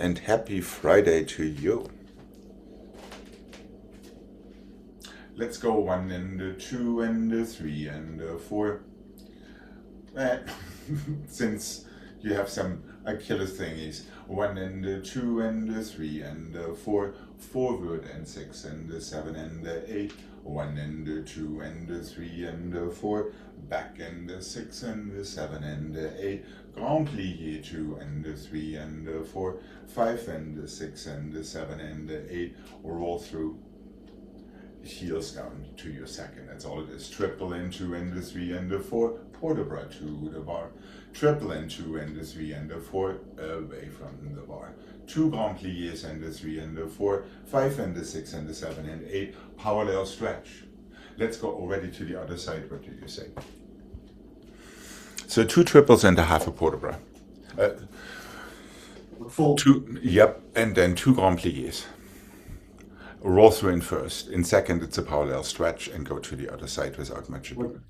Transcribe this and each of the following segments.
and happy Friday to you. Let's go 1 and 2 and 3 and 4. Since you have some Achilles thingies. 1 and 2 and 3 and 4. Forward and 6 and 7 and 8. 1 and 2 and 3 and 4. Back and 6 and 7 and 8. Grand plié 2 and 3 and 4. 5 and 6 and 7 and 8. Roll through. Heels down to your second. That's all it is. Triple in 2 and 3 and 4. Port de bras to the bar. Triple in 2 and 3 and 4. Away from the bar. 2 grand pliés and 3 and 4. 5 and 6 and 7 and 8. Parallel stretch. Let's go already to the other side. What do you say? So 2 triples and a half a port de bras. Full. 2, yep, and then 2 grand pliés. Roll through in first. In second, it's a parallel stretch and go to the other side without much ado.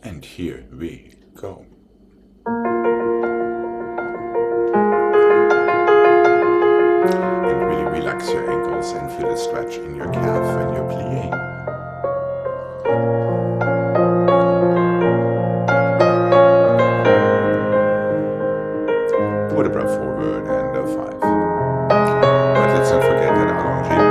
And here we go. And really relax your ankles and feel a stretch in your calf and your plie. Put a bra forward and 5. But let's not forget that allongé.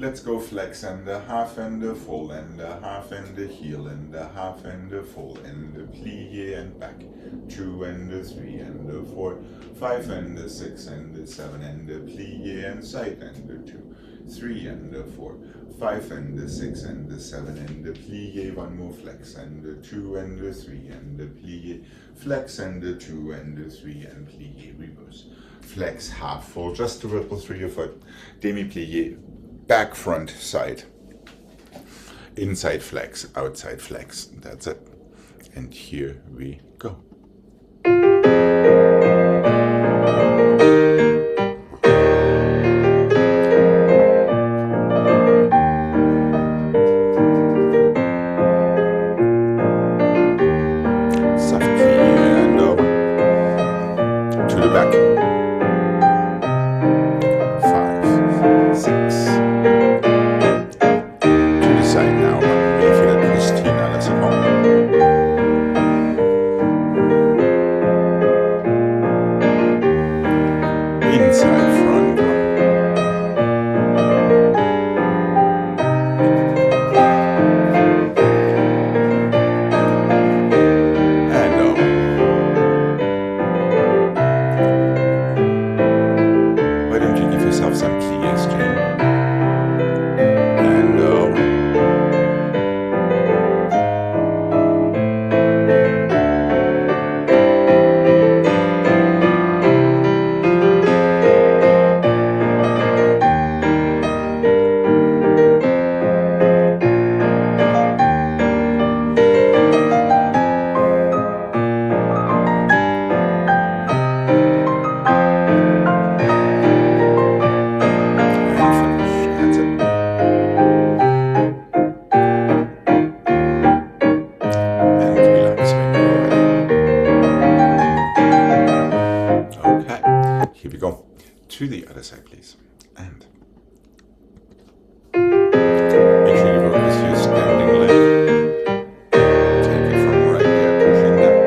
Let's go flex and a half and a full and a half and a heel and a half and a full and a plie and back. 2 and a 3 and a 4, 5 and a 6 and a 7 and a plie and side and a 2, 3 and a 4, 5 and a 6 and a 7 and a plie, one more flex and a 2 and a 3 and a plie, flex and a 2 and a 3 and plie, reverse. Flex half full, just to ripple through your foot, demi plie, back, front, side, inside flex, outside flex, that's it. And here we go. To the other side, please. And make sure you work with your standing leg. Take it from right there, pushing down.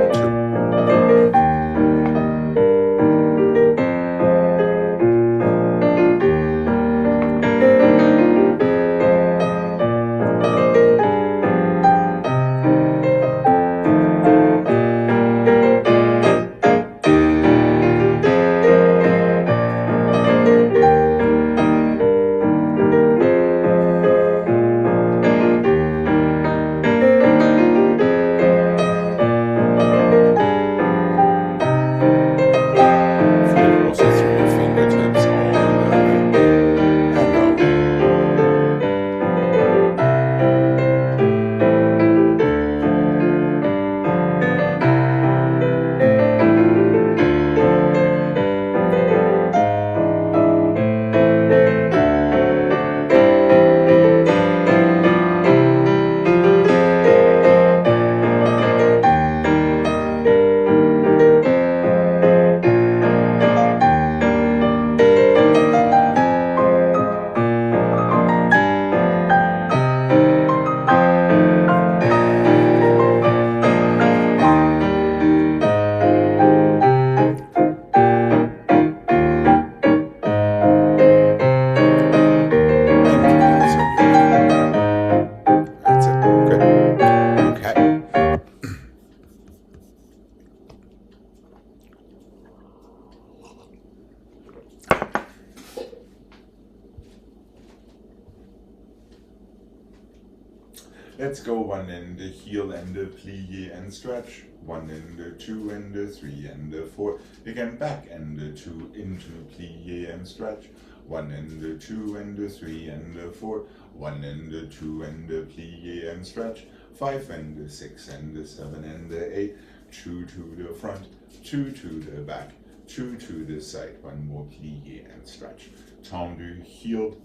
1 and the heel and the plie and stretch. 1 and the 2 and the 3 and the 4. Again back and the 2 into plie and stretch. 1 and the 2 and the 3 and the 4. 1 and the 2 and the plie and stretch. 5 and the 6 and the 7 and the 8. 2 to the front, 2 to the back, 2 to the side. 1 more plie and stretch. Tendu, heel,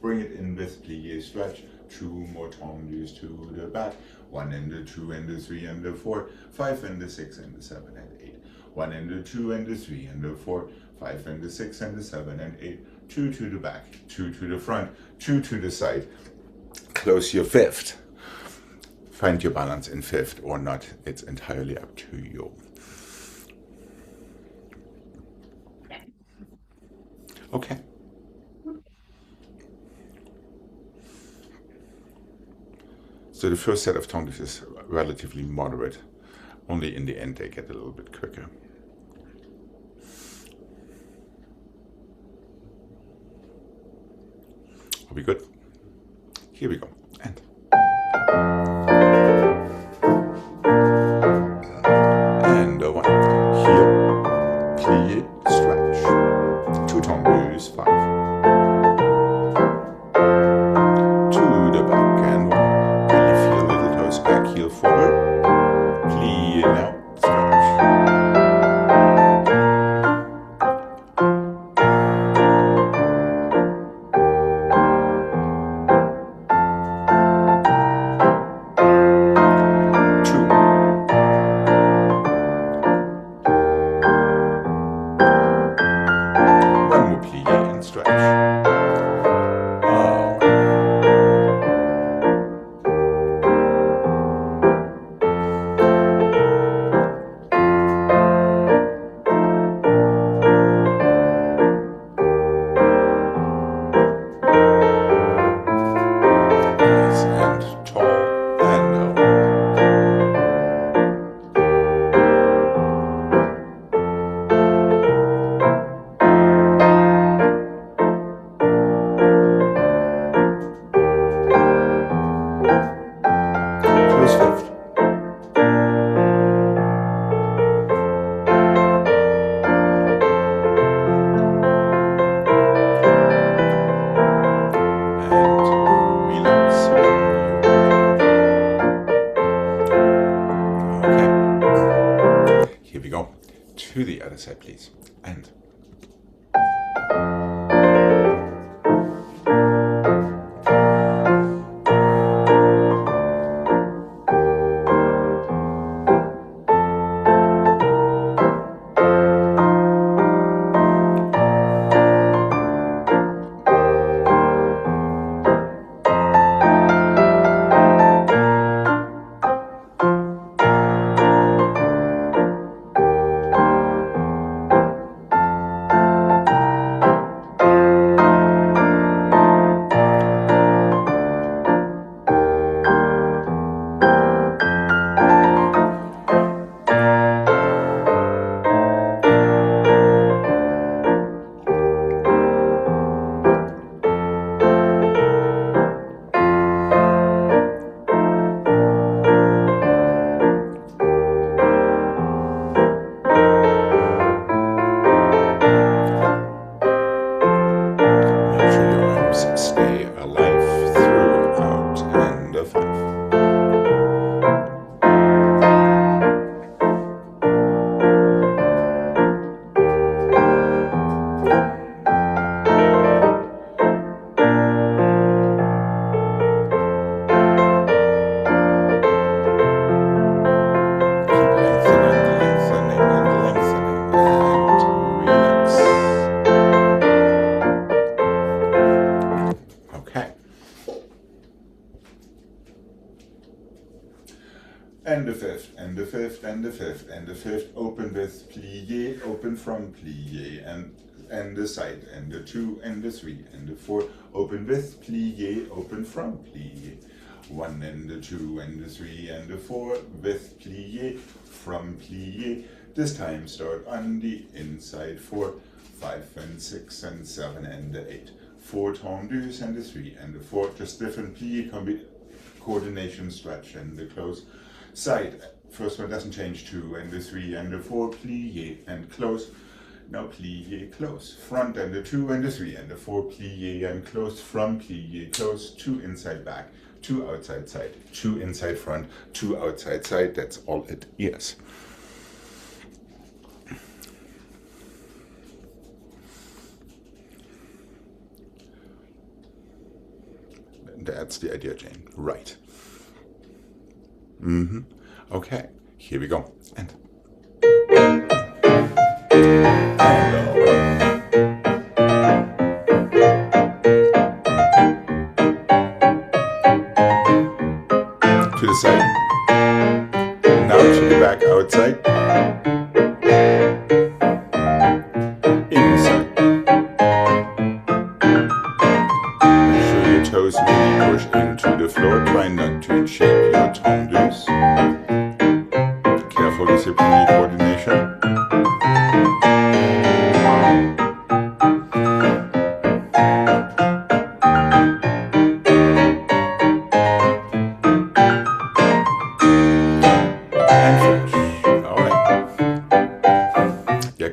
bring it in with plie, stretch. 2 more tendus to the back. 1 and the 2 and the 3 and the 4. 5 and the 6 and the 7 and 8. 1 and the 2 and the 3 and the 4. 5 and the 6 and the 7 and 8. 2 to the back, 2 to the front, 2 to the side. Close your fifth. Find your balance in fifth or not. It's entirely up to you. Okay. So the first set of tongues is relatively moderate. Only in the end they get a little bit quicker. Are we good? Here we go. And one. Here, plie, stretch. 2 tendus, 5. To the back and 1. Really feel little toes back, heel forward. Plie now, stretch. To the other side, please. And stay alive throughout and a 5. And the fifth, and the fifth, and the fifth, and the fifth. Open with plie, open from plie, and the side, and the 2, and the 3, and the 4. Open with plie, open from plie. 1 and the 2, and the 3, and the 4. With plie, from plie. This time start on the inside. 4, 5, and 6, and 7, and the 8. 4 tendus, and the 3, and the 4. Just different plie coordination, stretch, and the close. Side, first one doesn't change. 2 and the 3 and the 4, plie and close. Now plie, close. Front and the 2 and the 3 and the 4, plie and close. From plie, close. 2 inside back, 2 outside side, 2 inside front, 2 outside side. That's all it is. That's the idea, Jane. Right. Okay, here we go. And to the side. Now to the back outside. Inside. Make sure your toes really push into the floor. Try not to shake. careful with your plie coordination.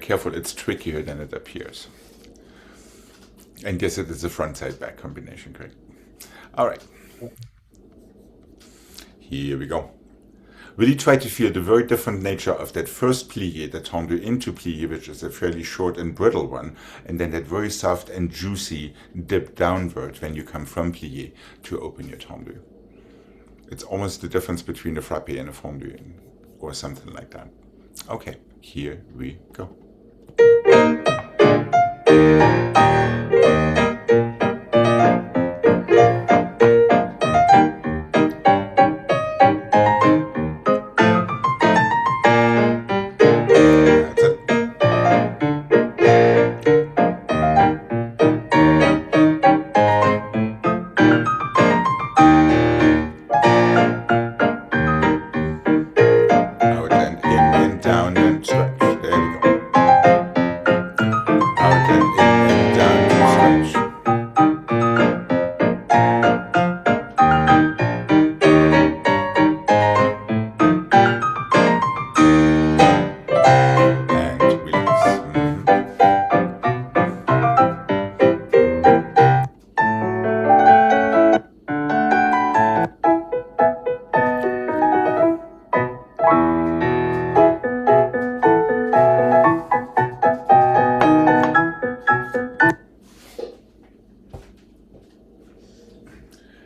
Careful, it's trickier than it appears. And guess it is a front-side back combination, Gregg. All right. Here we go. Really try to feel the very different nature of that first plie, that tendu into plie, which is a fairly short and brittle one, and then that very soft and juicy dip downward when you come from plie to open your tendu. It's almost the difference between a frappe and a fondu, or something like that. Okay, here we go.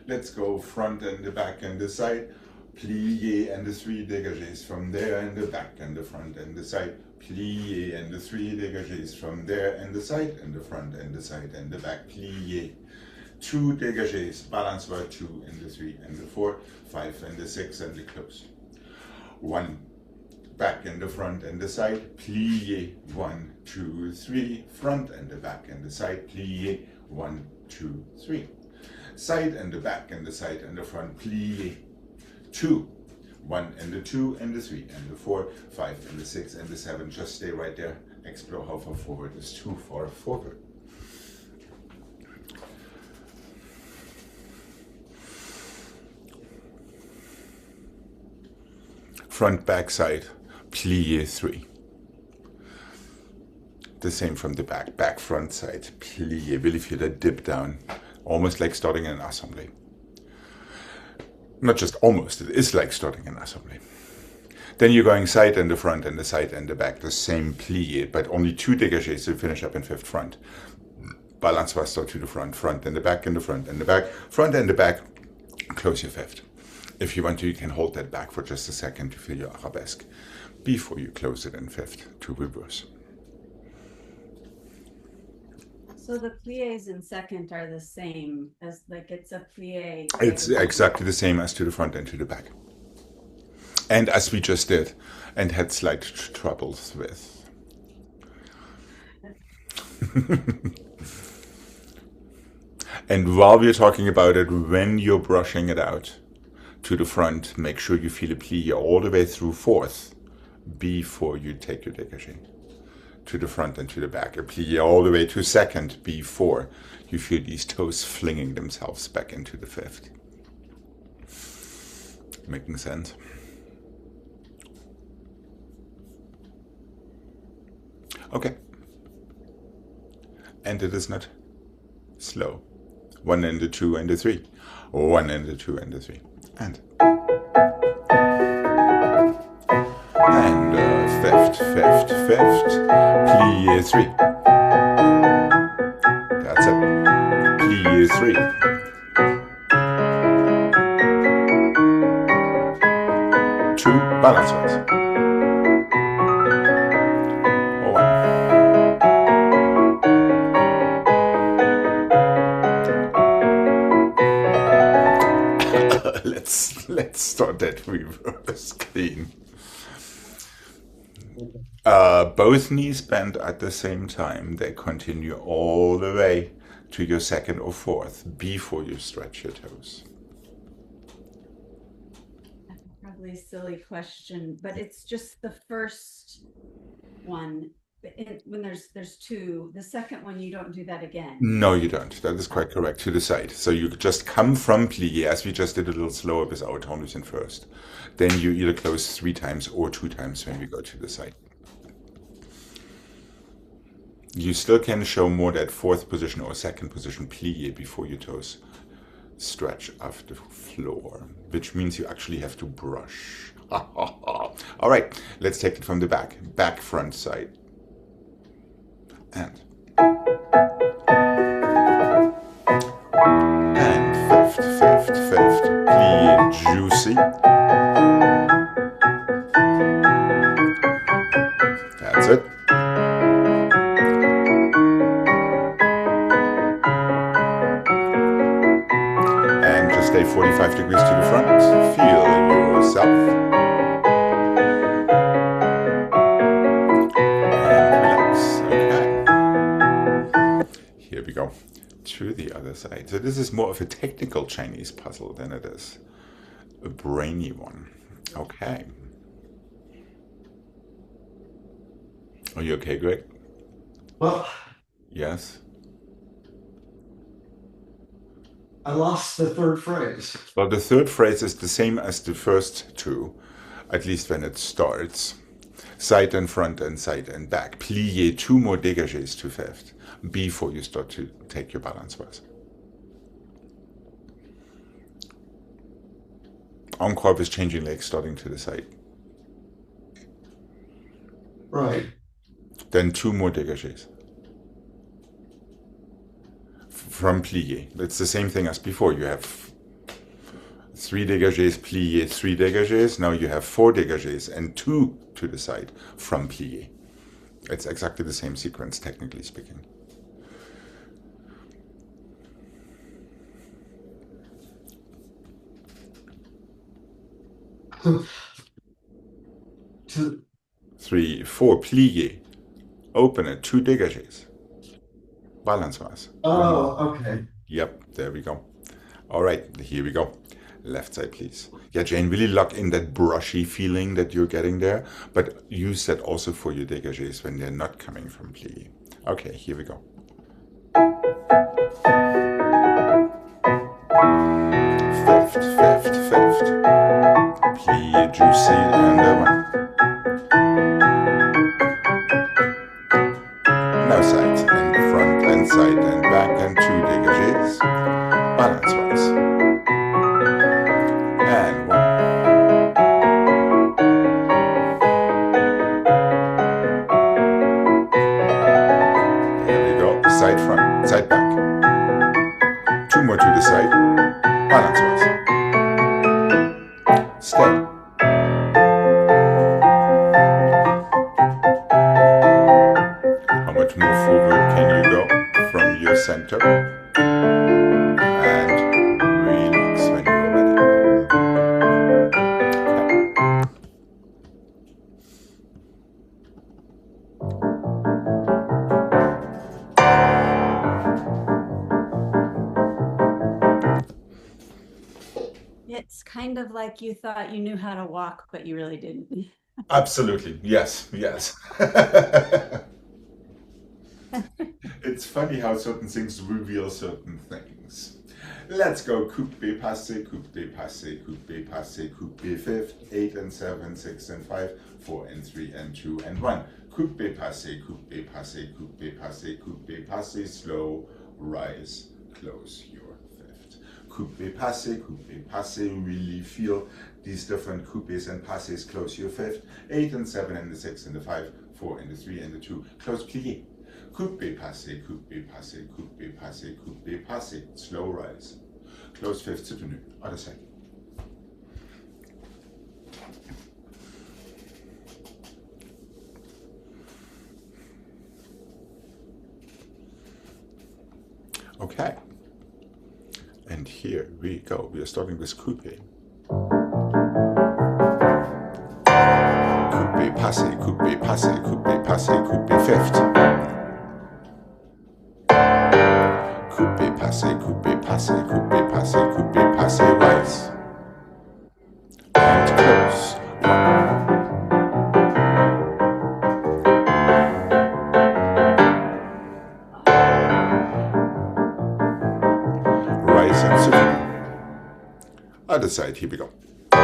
Let's go front and the back and the side, plie and the 3 dégagés from there and the back and the front and the side, plie and the 3 dégagés from there and the side and the front and the side and the back, plie. 2 dégagés, balance by 2 and the 3 and the 4, 5 and the 6 and the close. 1 back and the front and the side, plie, 1, 2, 3, front and the back and the side, plie, 1, 2, 3. Side and the back and the side and the front, plie, 2, 1 and the 2 and the 3 and the 4, 5 and the 6 and the 7. Just stay right there. Explore how far forward is too far forward. Front, back, side, plie 3. The same from the back, back, front, side, plie. Really feel that dip down. Almost like starting an assembly. Not just almost, it is like starting an assembly. Then you're going side and the front and the side and the back, the same plie, but only 2 dégagés to finish up in 5th front. Balance faster to the front, front and the back and the front and the back, front and the back, close your 5th. If you want to, you can hold that back for just a second to feel your arabesque before you close it in 5th to reverse. So the pliés in 2nd are the same as, like, it's a plie. It's exactly the same as to the front and to the back. And as we just did and had slight troubles with. And while we're talking about it, when you're brushing it out to the front, make sure you feel a plie all the way through 4th before you take your dégagé. To the front and to the back, a plie all the way to 2nd before you feel these toes flinging themselves back into the 5th. Making sense? Okay. And it is not slow. 1 and the 2 and the 3. 1 and the 2 and the 3. And 5th, 5th, 5th, plie 3. That's it. Plie 3. Two balance ones. Let's start that reverse clean. Both knees bend at the same time. They continue all the way to your 2nd or 4th before you stretch your toes. I could probably totally silly question, but it's just the first one. When there's two, the second one you don't do that again. No, you don't. That is quite correct. To the side. So you just come from plie, as we just did a little slower with our tonus in first. Then you either close 3 times or 2 times when we go to the side. You still can show more that fourth position or second position plie before your toes stretch off the floor, which means you actually have to brush. All right, let's take it from the back. Back, front, side. And fifth, plie, juicy. That's it. And just stay 45 degrees to the front. Feel yourself. And relax. Okay. Here we go. To the other side. So this is more of a technical Chinese puzzle than it is a brainy one. Okay. Are you okay, Greg? Well, Yes. I lost the third phrase. Well, the third phrase is the same as the first two, at least when it starts. Side and front and side and back. Plier, 2 more dégagés to fifth before you start to take your balance wise. Encore with changing legs starting to the side. Right. Then 2 more dégagés. From plier. It's the same thing as before. You have 3 dégagés, plier, 3 dégagés. Now you have 4 dégagés and 2 to the side from plier. It's exactly the same sequence, technically speaking. To 3, 4, plier. Open it, 2 dégagés. Balance wise. okay. Yep, there we go. All right, here we go. Left side, please. Yeah, Jane, really lock in that brushy feeling that you're getting there, but use that also for your dégagés when they're not coming from plie. Okay, here we go. Fifth. Plie, juicy, and one. Now sides and front and side and back and 2 dégagés. Balance wise. And 1. There we go. Side front, side back. 2 more to the side. Balance wise. Stay. How much more forward can you go from your center? And relax when you're ready. It's kind of like you thought you knew how to walk, but you really didn't. Absolutely. Yes. It's funny how certain things reveal certain things. Let's go coupe, passe, fifth, 8 and 7, 6 and 5, 4 and 3 and 2 and 1. Coupe, passe, slow, rise, close your fifth. Coupe, passe, really feel these different coupes and passes, close your fifth. 8 and 7 and the 6 and the 5, 4 and the 3 and the 2, close plié. Coupe, passe, slow rise. Close fifth, soutenu, other side. Okay. And here we go. We are starting with coupe. Coupe, passe, fifth. Coupe, passe, rise. And close. other side. Here we go. 1,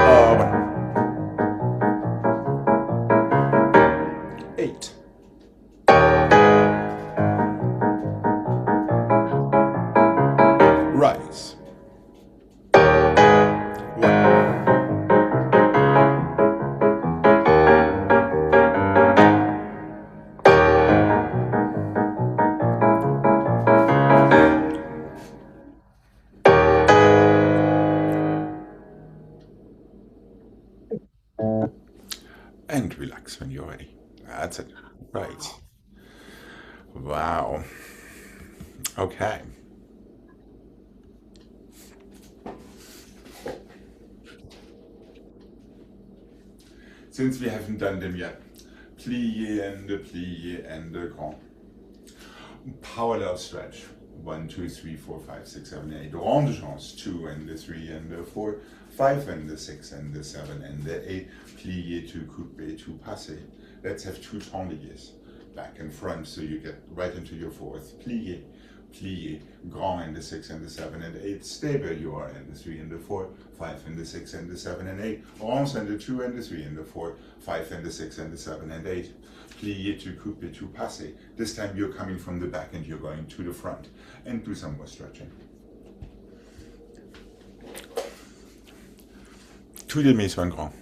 8. Rise. 1. And relax when you're ready. That's it. Right. Wow. Okay. Since we haven't done them yet, plie and grand. Parallel stretch. 1, 2, 3, 4, 5, 6, 7, 8. Rond de chance. 2 and 3 and 4, 5 and 6 and 7 and 8. Plié to coupe to passe. Let's have 2 tendiers. Back and front, so you get right into your fourth. Plié, plié, grand and 6 and 7 and 8. Stable you are and 3 and 4, 5 and 6 and 7 and 8. Ronds and 2 and 3 and 4, 5 and 6 and 7 and 8. Plié to coupe to passe. This time you're coming from the back and you're going to the front. And do some more stretching. 2 demi, 1 grand.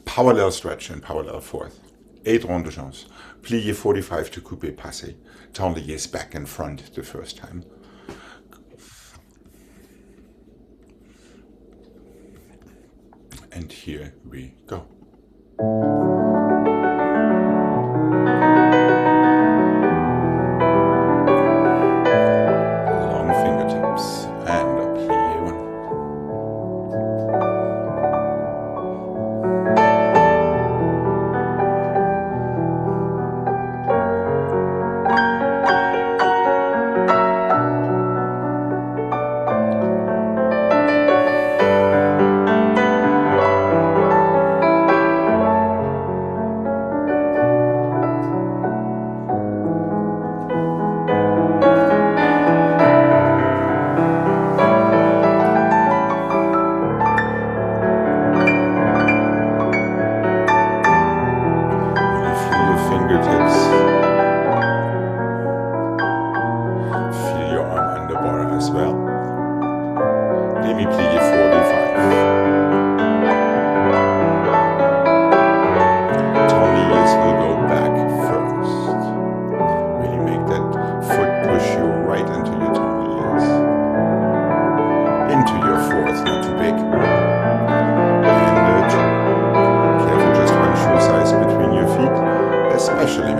Parallel stretch and parallel fourth. 8 rond de chance. Plié 45 to coupe passe. Tendiers back and front the first time. And here we go. Long fingertips and a plié 1. Especially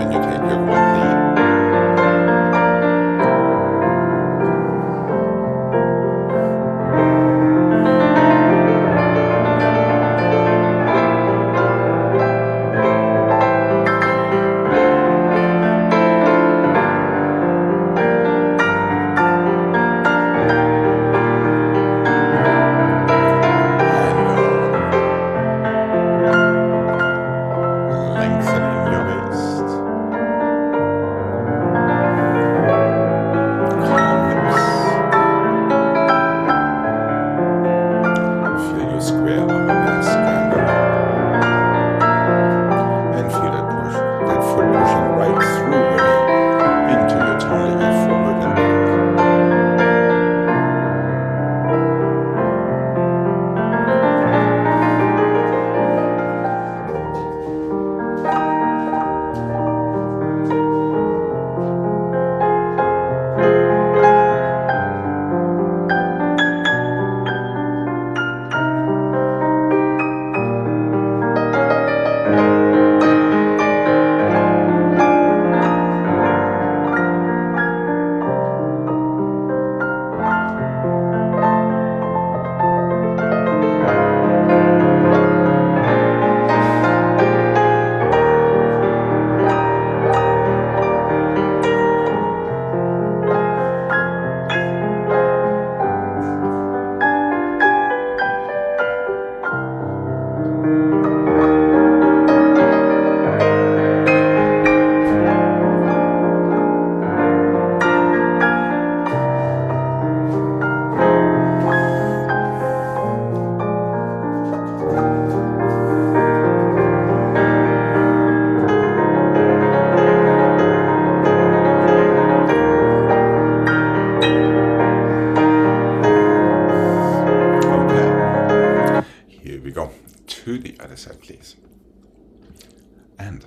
and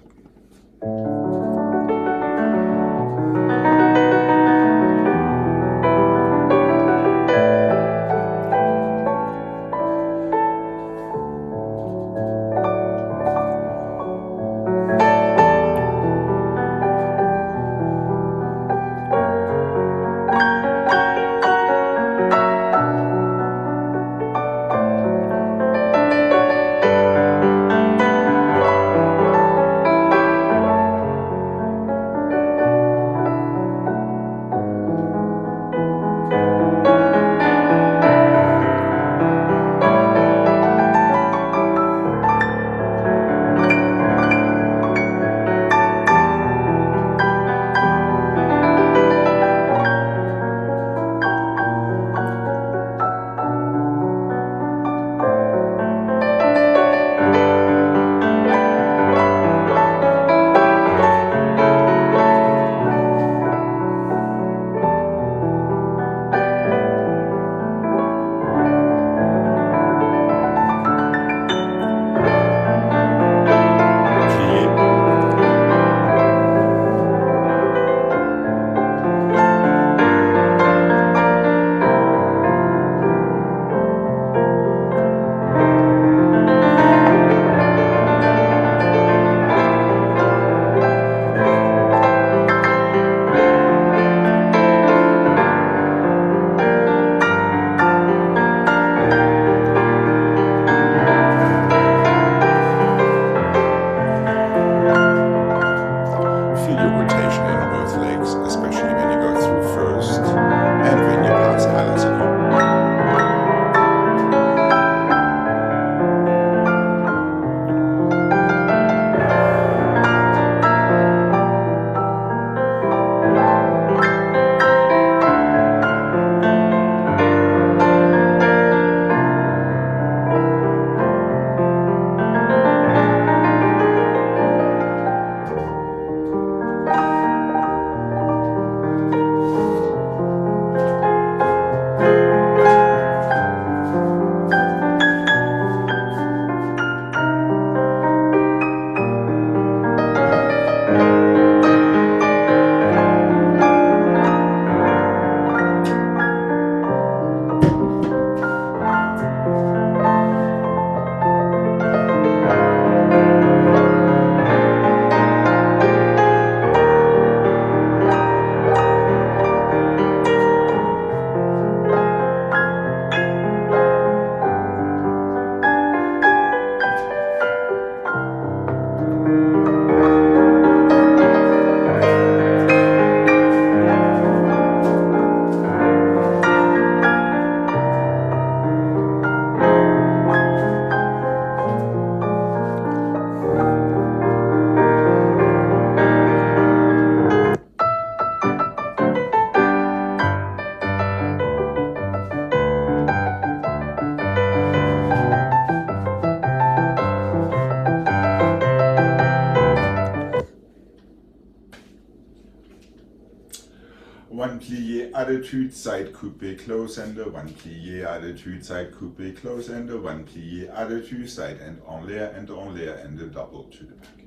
feel your rotation in both legs, especially when you go through first and when you pass Alison. One plie attitude, side coupe, close and one plie attitude, side coupe, close and one plie attitude, side and en l'air and a double to the back.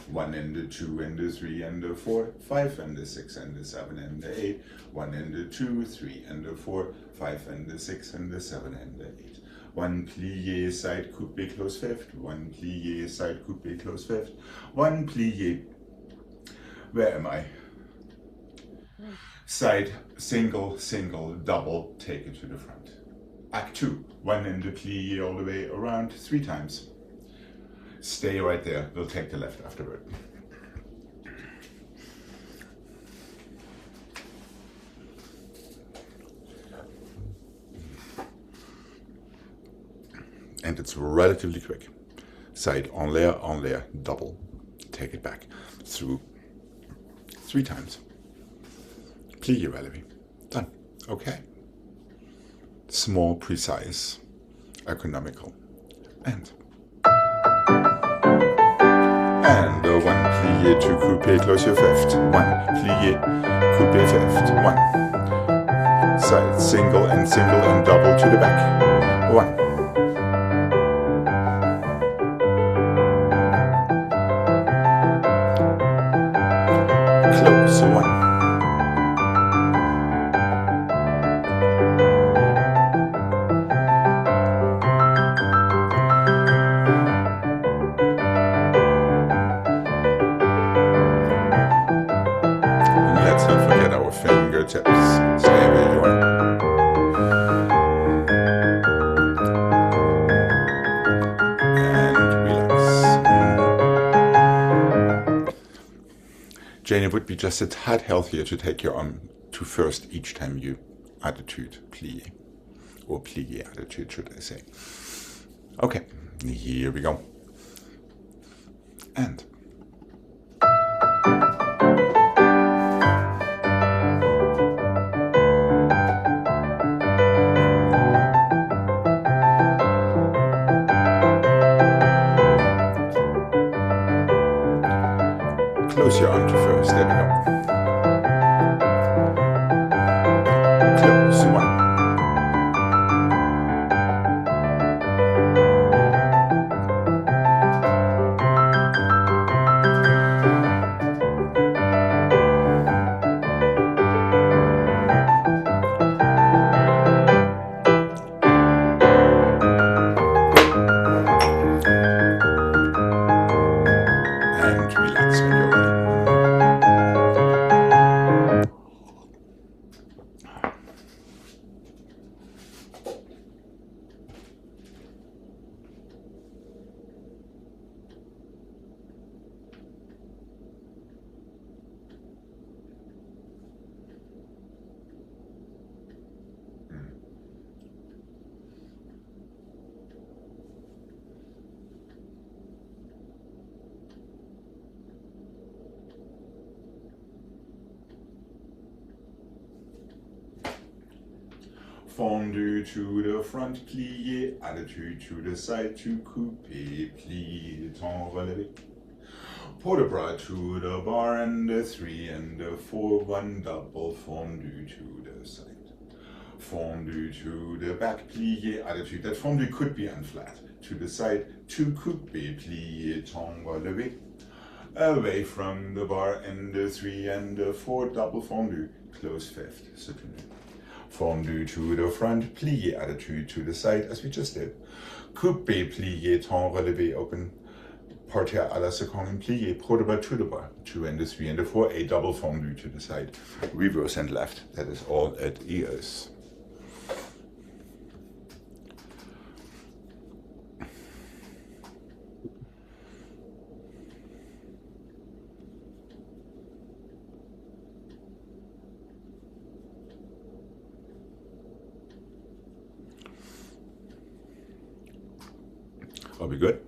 1 and a 2 and a 3 and a 4, 5 and a 6 and a 7 and a 8, 1 and a 2, 3 and a 4, 5 and a 6 and a 7 and a 8. 1 plie side coupe close fifth, 1 plie side coupe close fifth, 1 plie, where am I? Side, single, single, double, take it to the front. Act 2, 1 and a plie all the way around 3 times. Stay right there, we'll take the left afterward. And it's relatively quick. Side, en l'air, double. Take it back through 3 times. Plie releve. Done. Okay. Small, precise, economical. And 1 plie to coupe, close your fifth. 1 plie, coupe fifth. 1. Side, single and double to the back. 1. Close one. Let's not forget our fingertips. Stay where you are. And relax. Jane, it would be just a tad healthier to take your arm to first each time you attitude plie. Or plie attitude, should I say. Okay, here we go. And close your arm to first, there we go. Close one. And relax when you're ready. Fondu to the front, plié, attitude to the side, to coupé, plié, temps relevé. Port de bras to the bar and the 3 and the 4, 1 double, fondu to the side. Fondu to the back, plié, attitude. That fondu could be unflat. To the side, to coupé, plié, temps relevé. Away from the bar and the 3 and the 4, double fondu, close fifth, soutenu. Fondu to the front, plié, attitude to the side, as we just did. Coupé, plié, temps relevé, open. Parterre à la seconde, plié, port de bras to the bar. 2 and the 3 and the 4, a double fondu to the side. Reverse and left, that is all it is. Are we good?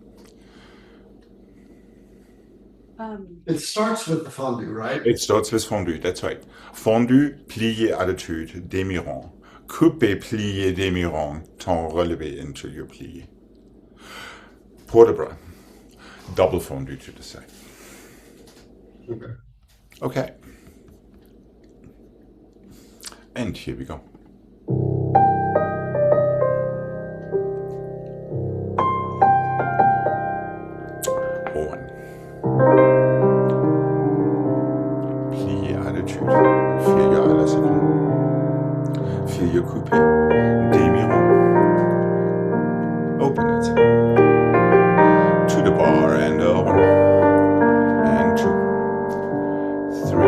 It starts with the fondue, right? It starts with fondu, that's right. Fondu, plié, attitude, demi-rond. Coupé, plié, demi-rond, temps relevé into your plié. Port de bras, double fondu to the side. Okay. Okay. And here we go. One. Plié, attitude, 4 à la seconde. 4 coupé, demi-rond. Open it. To the bar and 1. And 2. 3.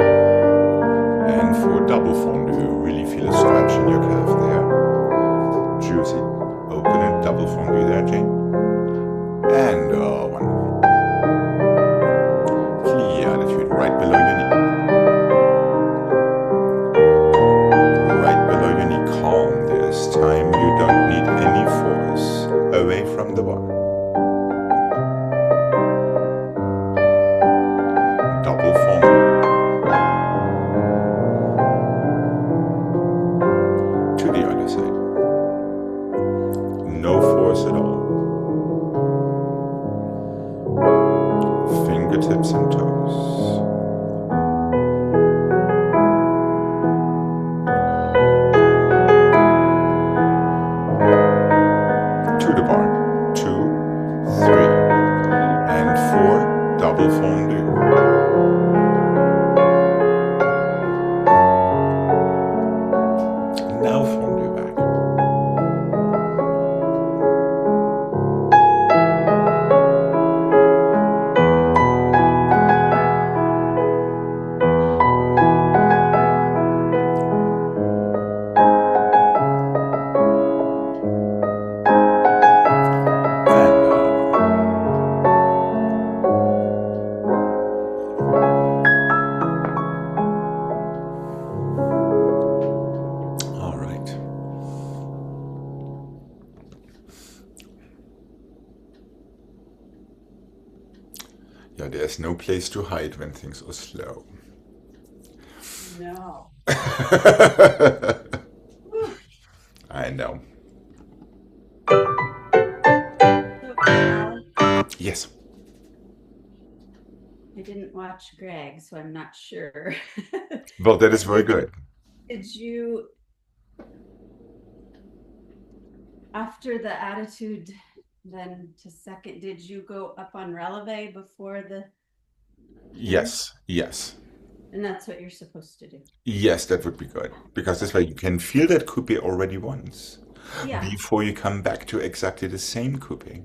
And 4 double fondu. Really feel a stretch in your calf there. Juicy. Open it, double fondu there, Jane. And 1. Plie attitude right below your knee. Right below your knee, calm. This time you don't need any force. Away from the bar. Double fondu. To the other side. No force at all. Fingertips and toes. To the bar. 2, 3, and 4, double fondu. Yeah, there's no place to hide when things are slow. No. I know. So, Alex, Yes. I didn't watch Greg, so I'm not sure. Well, that is But very good. did you, after the attitude, then to second, did you go up on releve before the, Yes, yes. and that's what you're supposed to do? Yes, that would be good. Because this way you can feel that coupe already once Yeah, before you come back to exactly the same coupe.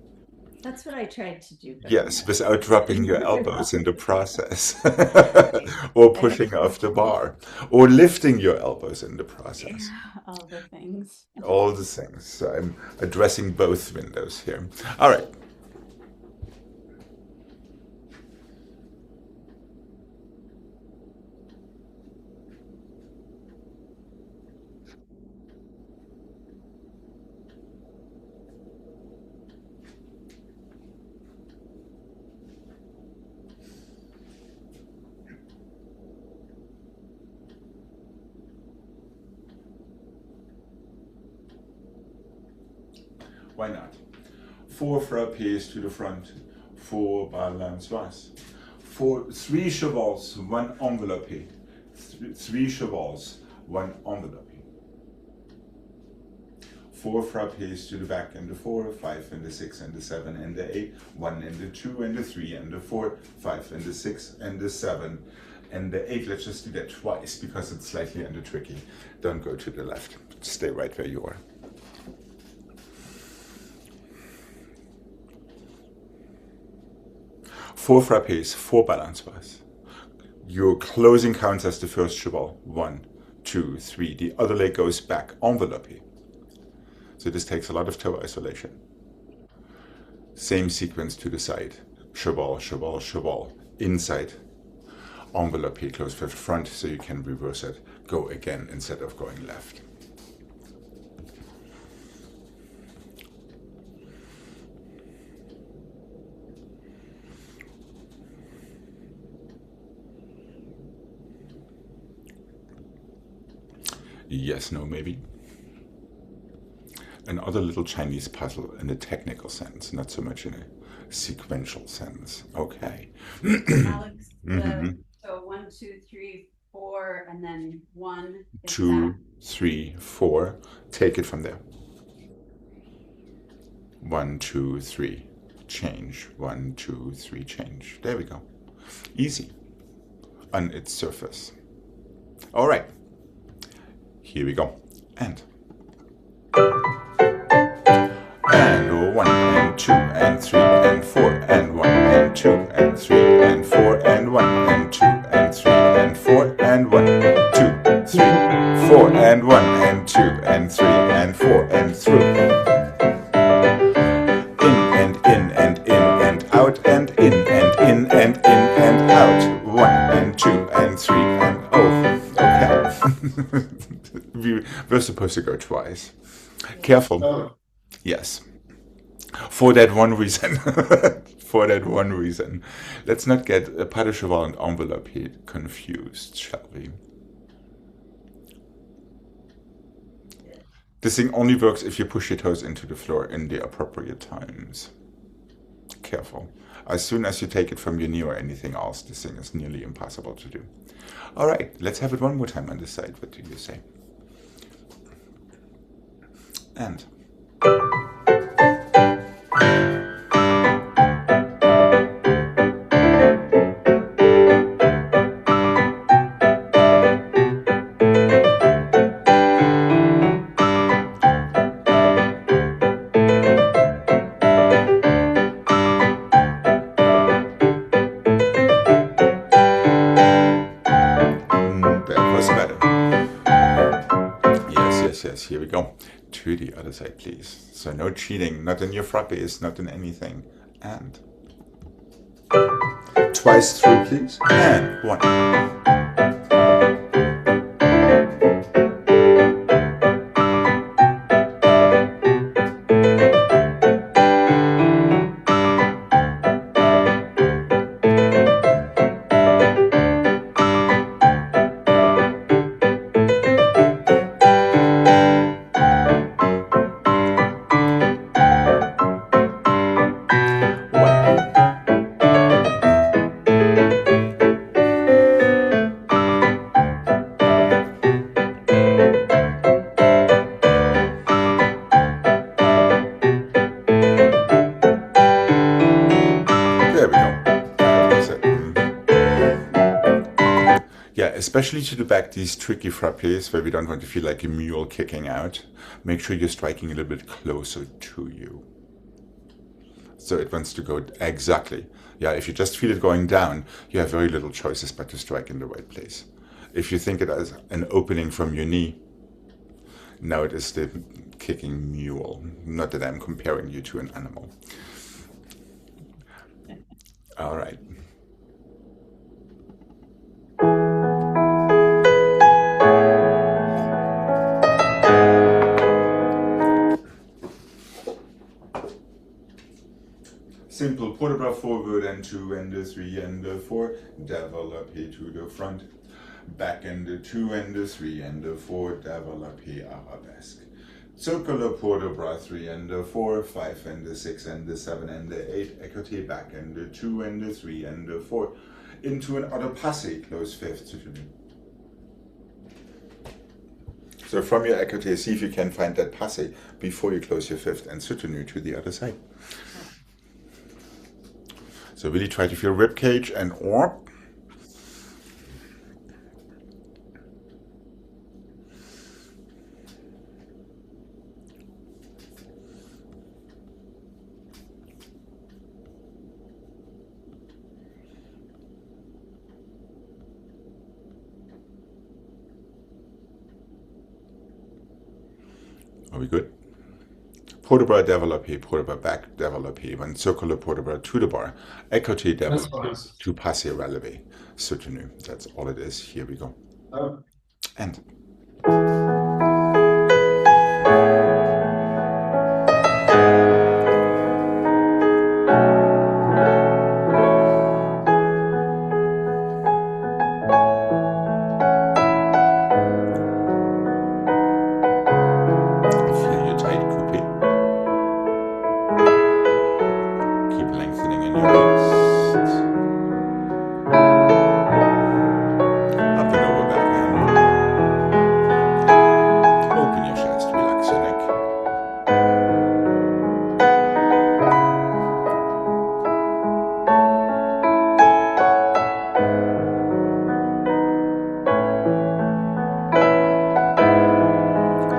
that's what I tried to do, but Yes, without dropping your very elbows in the process. well. Or pushing off the bar. Or lifting your elbows in the process. Yeah, all the things. All the things. So I'm addressing both windows here. All right. Why not? 4 frappés to the front, 4 balançoires, 3 chevals, 1 enveloppé, 3 chevals, 1 enveloppé. 4 frappés to the back and the 4, 5 and the 6 and the 7 and the 8, 1 and the 2 and the 3 and the 4, 5 and the 6 and the 7 and the 8. Let's just do that twice because it's slightly under tricky. Don't go to the left. Stay right where you are. 4 frappés, 4 balançoires. Your closing counts as the first cheval. 1, 2, 3. The other leg goes back, enveloppé. So this takes a lot of toe isolation. Same sequence to the side. Cheval, cheval, cheval. Inside, enveloppé, close fifth front, so you can reverse it. Go again instead of going left. Yes, no, maybe. Another little Chinese puzzle in a technical sense, not so much in a sequential sense. Okay. Alex, Mhm. so 1, 2, 3, 4, and then 1. Is 2, 3, 4. Take it from there. 1, 2, 3. Change. 1, 2, 3. Change. There we go. Easy. On its surface. All right. Here we go. And 1 and 2 and 3 and 4 and 1 and 2 and 3 and 4 and 1 and 2 and 3 and 4 and 1, 2, 3, 4 and 1 and 2 and 3 and 4 and through. In and out and in and in and in and out. 1 and 2 and 3 and okay. We're supposed to go twice. Careful. Oh, Yes. For that one reason. For that one reason. Let's not get a pas de cheval and envelope here confused, shall we? This thing only works if you push your toes into the floor in the appropriate times. Careful. As soon as you take it from your knee or anything else, this thing is nearly impossible to do. All right, let's have it one more time on this side. What do you say? And that was better. Yes, here we go. To the other side, please. So no cheating, not in your frappes, not in anything. And twice through, please. And 1. Yeah, especially to the back, these tricky frappes where we don't want to feel like a mule kicking out. Make sure you're striking a little bit closer to you. So it wants to go exactly. Yeah, if you just feel it going down, you have very little choices but to strike in the right place. If you think it as an opening from your knee, now it is the kicking mule. Not that I'm comparing you to an animal. All right. Simple port bras forward and 2 and 3 and 4. Développé to the front. Back and 2 and 3 and 4. Développé arabesque. Circular port bras 3 and 4. 5 and 6 and 7 and 8. Écoute back and 2 and 3 and 4. Into an other passé, close fifth soutenu. So from your écoute, see if you can find that passé before you close your fifth and soutenu to the other side. So really try to feel rib cage and or. Are we good? Port bras développé, port bras back développé, one circular port bras to the bar, écoute développé, to passé relevé, soutenu. That's all it is. Here we go. And.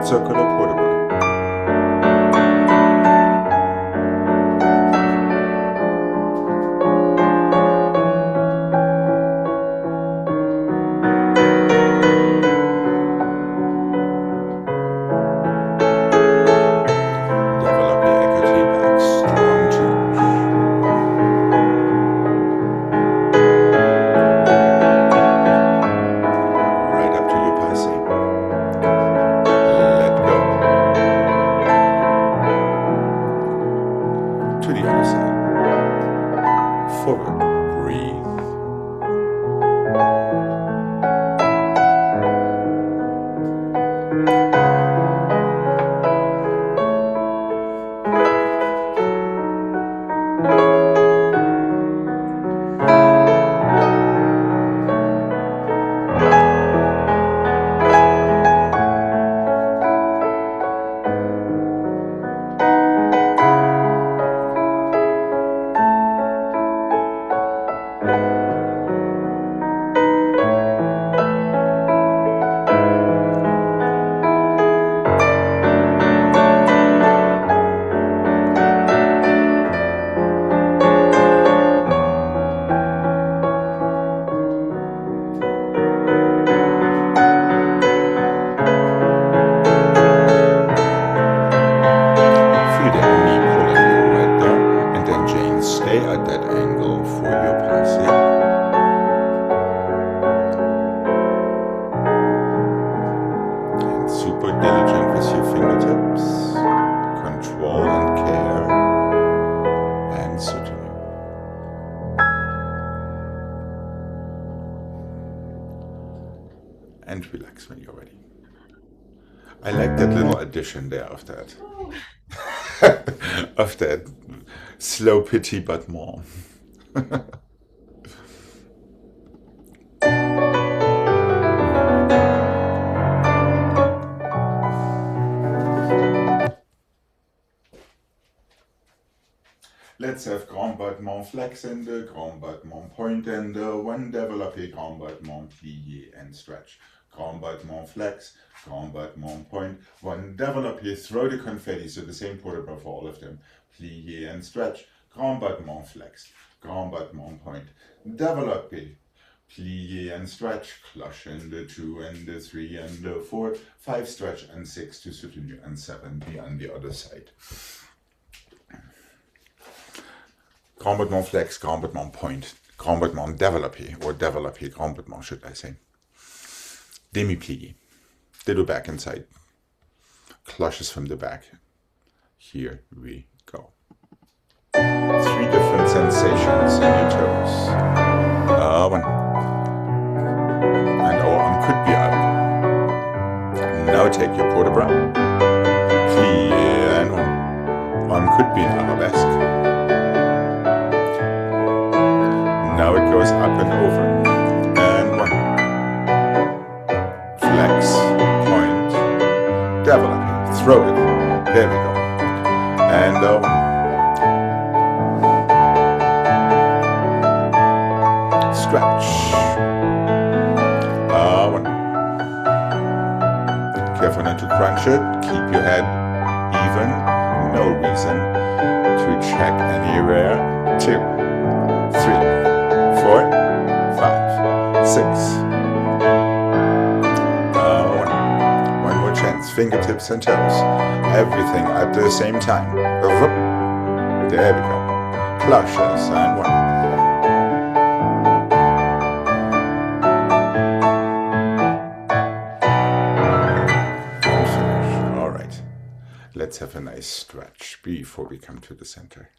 Circular port bras. Développé, écoute back, strong change. Right up to your passé. Let go. To the other side. Forward. Breathe. At that angle for your passé. And super diligent with your fingertips. Control and care. And soutenu. And relax when you're ready. I like that little addition there of that. Of that slow pitchy but more. Let's let's have grand battement flex and grand battement point and one développé, grand battement plié and stretch. Grand battement flex, grand battement point, one développé, throw the confetti, so the same protocol for all of them. Plié and stretch, grand battement flex, grand battement point, développé, plié and stretch, cloche and 2 and 3 and 4, 5 stretch and 6 to soutenu and 7 be on the other side. Grand battement flex, grand battement point, grand battement développé, or développé grand battement should I say. Demi-plié, little back and side, cloches from the back. Here we go. 3 different sensations in your toes. One. And our arm could be up. Now take your port de bras. Plié and one. Arm could be in arabesque. Now it goes up and over. And one. Flex, point, develop it, throw it. There we go. And stretch. One. Careful not to crunch it. Keep your head even. No reason to check anywhere. 2, 3, 4, 5, 6. One more chance. Fingertips and toes. Everything at the same time. There we go. Cloches and one. Let's have a nice stretch before we come to the center.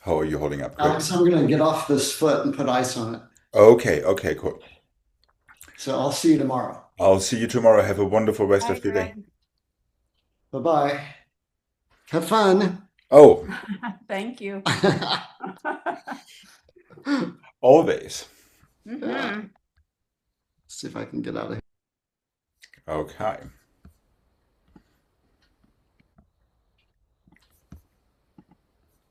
How are you holding up? Good. Alex, I'm gonna get off this foot and put ice on it. Okay, okay, cool. So I'll see you tomorrow. I'll see you tomorrow. Have a wonderful rest Bye, of your day. Greg. Bye-bye. Have fun. Oh, Thank you. always. Mhm. See if I can get out of here. Okay.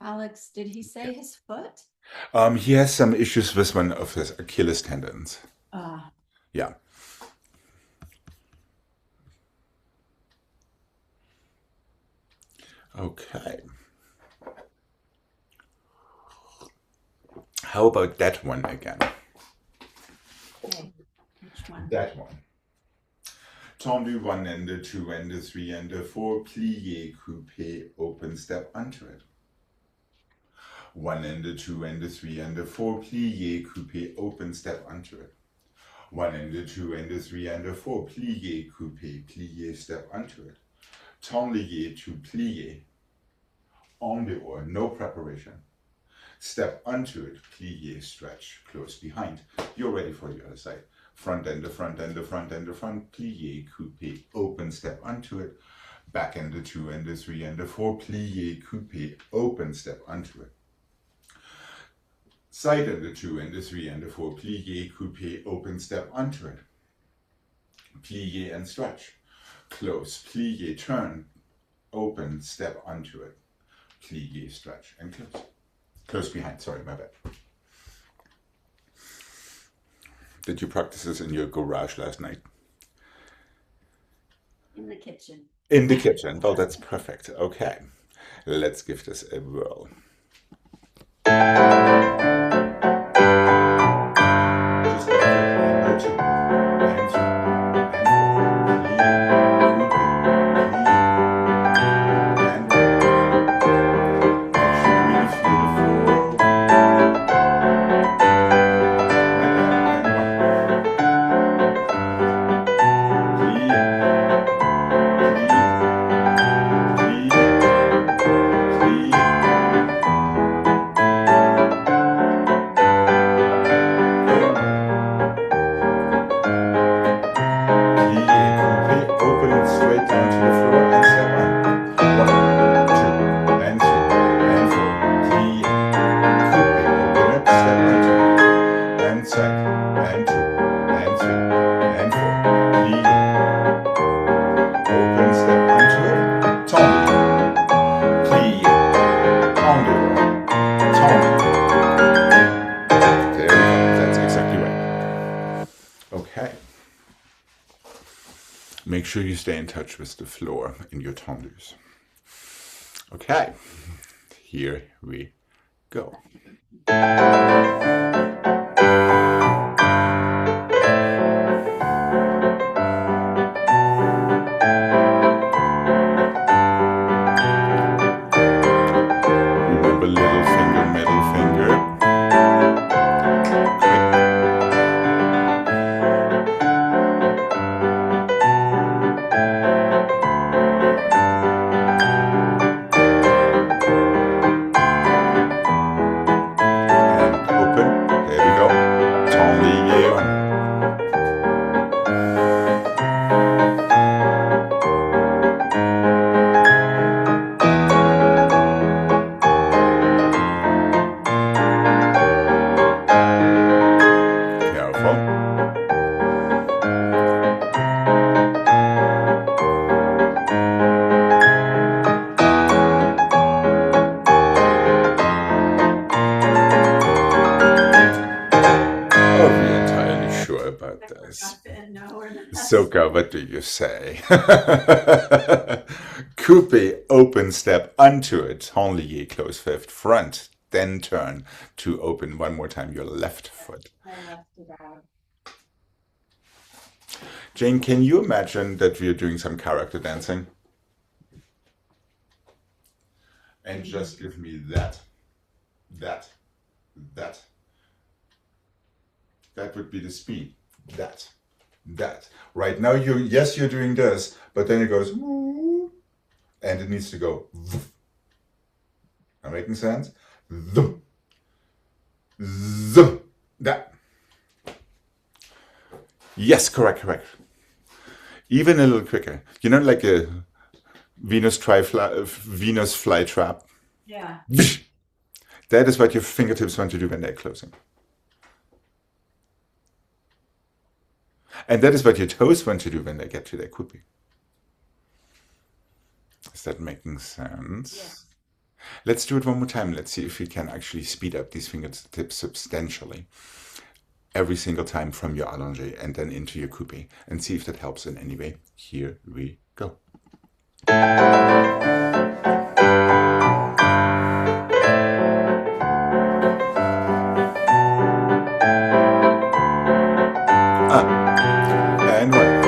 Alex, did he say his foot? He has some issues with one of his Achilles tendons. Yeah. Okay. How about that one again? Okay. Which one? That one. Tendu 1 and a 2 and a 3 and a 4, plie, coupe, open step onto it. 1 and a 2 and a 3 and a 4, plie, coupe, open step onto it. 1 and a 2 and a 3 and a 4, plie, coupe, plie, step onto it. Tendu to plie, en dehors, no preparation. Step onto it, plie, stretch, close behind. You're ready for the other side. Front and the front and the front and the front, plie, coupe, open step onto it. Back and the 2 and the 3 and the 4, plie, coupe, open step onto it. Side and the 2 and the 3 and the 4, plie, coupe, open step onto it. Plie and stretch. Close, plie, turn, open step onto it. Plie, stretch, and close. Close behind, sorry, my bad. Did you practice this in your garage last night? In the kitchen. In the kitchen. Well, that's perfect. Okay. Let's give this a whirl. Just like and 2 and 3 and 4. Make sure you really feel the floor. Open it straight down to the floor and step on. 1, 2, and 3, and 4. Plie, coupe, open it, step onto it. And side, and 2, and 3, and 4. Plie, open, step onto it. Tendu, plie, en dehors, tendu. There we go. That's exactly right. Okay. Make sure you stay in touch with the floor in your tendus. Okay, here we go. Remember little finger, middle finger. Soka, what do you say? Coupe, open step onto it. Henlier, close fifth, front. Then turn to open one more time your left foot. Jane, can you imagine that we are doing some character dancing? And just give me that. That. That would be the speed. That. Right now, you're doing this, but then it goes, and it needs to go. Am I making sense? Zoom. Zoom. That. Yes, correct. Even a little quicker. You know, like a Venus flytrap. Yeah. That is what your fingertips want to do when they're closing. And that is what your toes want to do when they get to their kupi. Is that making sense? Yeah. Let's do it one more time. Let's see if we can actually speed up these fingertips substantially every single time from your allongé and then into your kupi, and see if that helps in any way. Here we go. And one.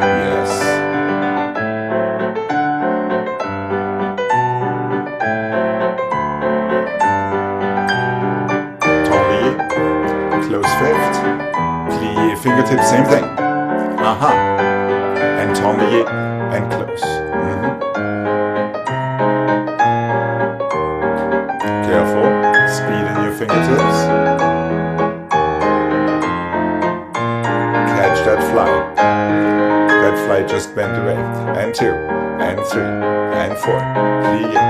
Yes. Tendez, close fifth, plié fingertips, same thing. Aha. And tendez and close. Careful, speed in your fingertips. Catch that fly. That fly just bent away. And 2, and 3, and 4. Plié.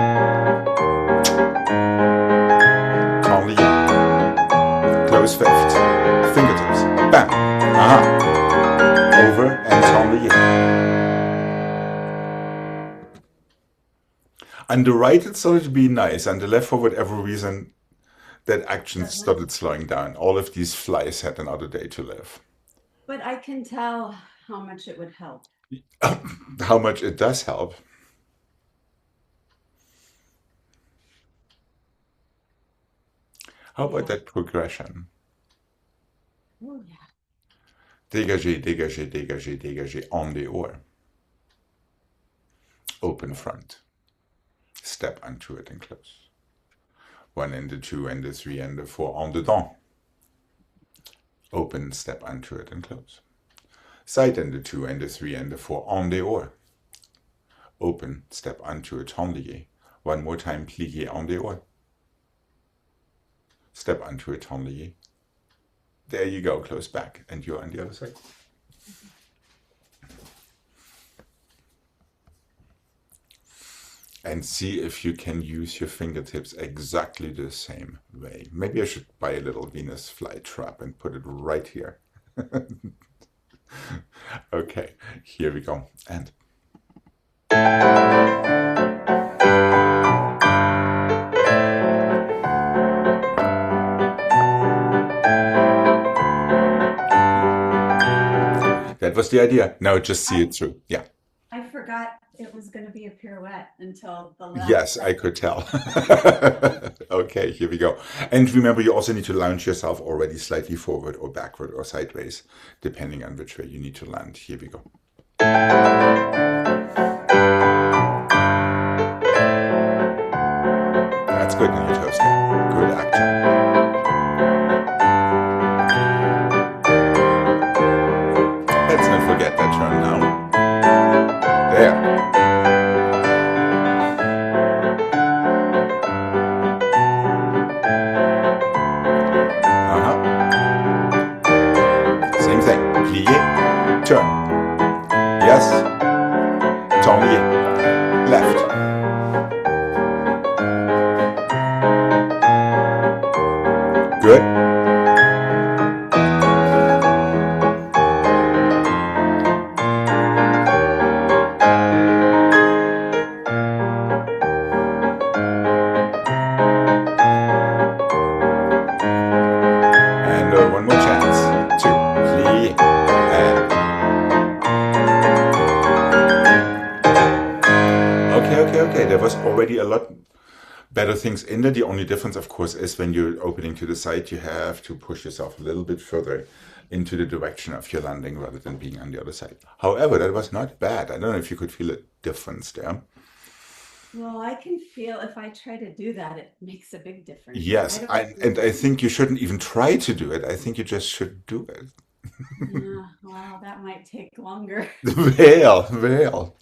Tendez. Close fifth. Fingertips. Bam. Aha. Over and tendez. On the right, it started to be nice. On the left, for whatever reason, that action started slowing down. All of these flies had another day to live. But I can tell how much it would help. How much it does help. How about that progression? Oh, yeah. Dégagé, dégagé, dégagé, dégagé, en dehors. Open front. Step onto it and close. 1 and the 2 and the 3 and the 4 en dedans. Open, step onto it and close. Side and the 2 and the 3 and the 4 en dehors. Open, step onto it, tendez. One more time, plié en dehors. Step onto it, tendez. There you go, close back, and you're on the other side. And see if you can use your fingertips exactly the same way. Maybe I should buy a little Venus flytrap and put it right here. Okay, here we go. And that was the idea. Now just see it through. Yeah. I forgot it was going to be a pirouette until the last. Yes, I could tell. Okay, here we go. And remember, you also need to launch yourself already slightly forward or backward or sideways, depending on which way you need to land. Here we go. That's good in your toaster. Good action. Let's not forget that turn now. There. Same thing. Plié, turn. Yes. Tendez. Left. Good. And one more chance. 2. Plié. And okay. There was already a lot better things in there. The only difference, of course, is when you're opening to the side, you have to push yourself a little bit further into the direction of your landing rather than being on the other side. However, that was not bad. I don't know if you could feel a difference there. Well, I can feel if I try to do that, it makes a big difference. Yes, I don't and I think you shouldn't even try to do it. I think you just should do it. Yeah, wow, that might take longer. Well,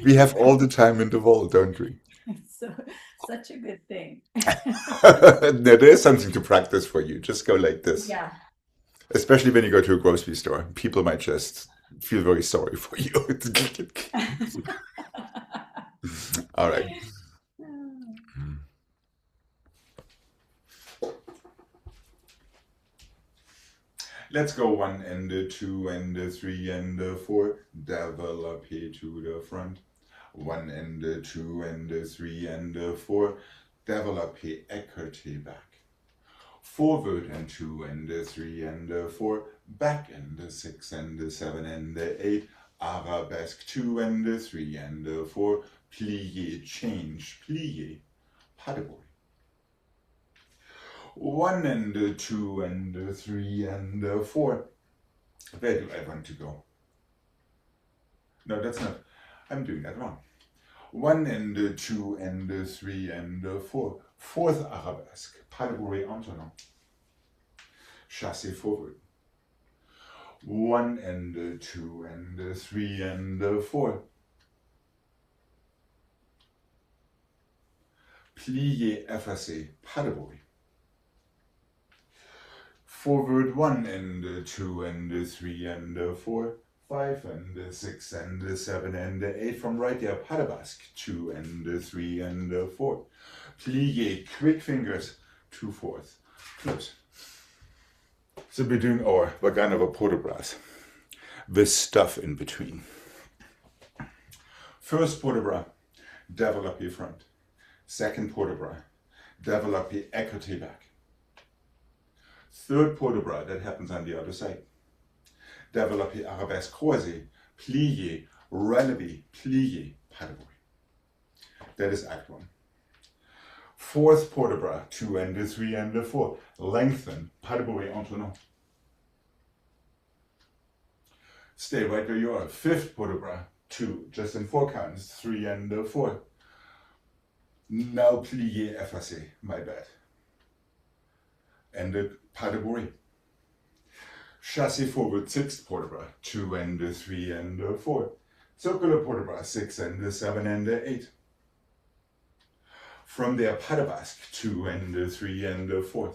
we have all the time in the world, don't we? So, such a good thing. No, there's something to practice for you. Just go like this. Yeah. Especially when you go to a grocery store. People might just feel very sorry for you. All right. Let's go 1 and 2 and 3 and 4. Develop here to the front. 1 and 2 and 3 and 4. Develop here, equity back. Forward and 2 and 3 and 4. Back and 6 and 7 and 8. Arabesque 2 and 3 and 4. Plié, change, plié. Pas de bruit. 1 and 2 and 3 and 4. Where do I want to go? No, that's not. I'm doing that wrong. 1 and 2 and 3 and 4. Fourth arabesque. Pas de bruit entonant. Chassé forward. 1 and 2 and 3 and 4. Plié, effacé. Pas de bruit. Forward 1 and 2 and 3 and 4, 5 and 6 and 7 and 8 from right there, pas de basque, 2 and 3 and 4. Plié, quick fingers, 2/4, close. So we're doing our Vaganova port-de-bras with stuff in between. First port-de-bras, développé front. Second port-de-bras, développé écarté back. Third port-de-bras, that happens on the other side. Développé arabesque croisé, plié, relevé, plié, pas de bruit. That is act 1. Fourth port-de-bras, 2 and 3 and 4. Lengthen, pas de bruit entonant. Stay right where you are. Fifth port-de-bras, 2, just in 4 counts, 3 and 4. Now plié, effacé, my bad. And pas de bruit. Chassé forward, sixth port-de-bras, 2 and 3 and 4. Circular port-de-bras, 6 and 7 and 8. From there, pas de basque, 2 and 3 and 4.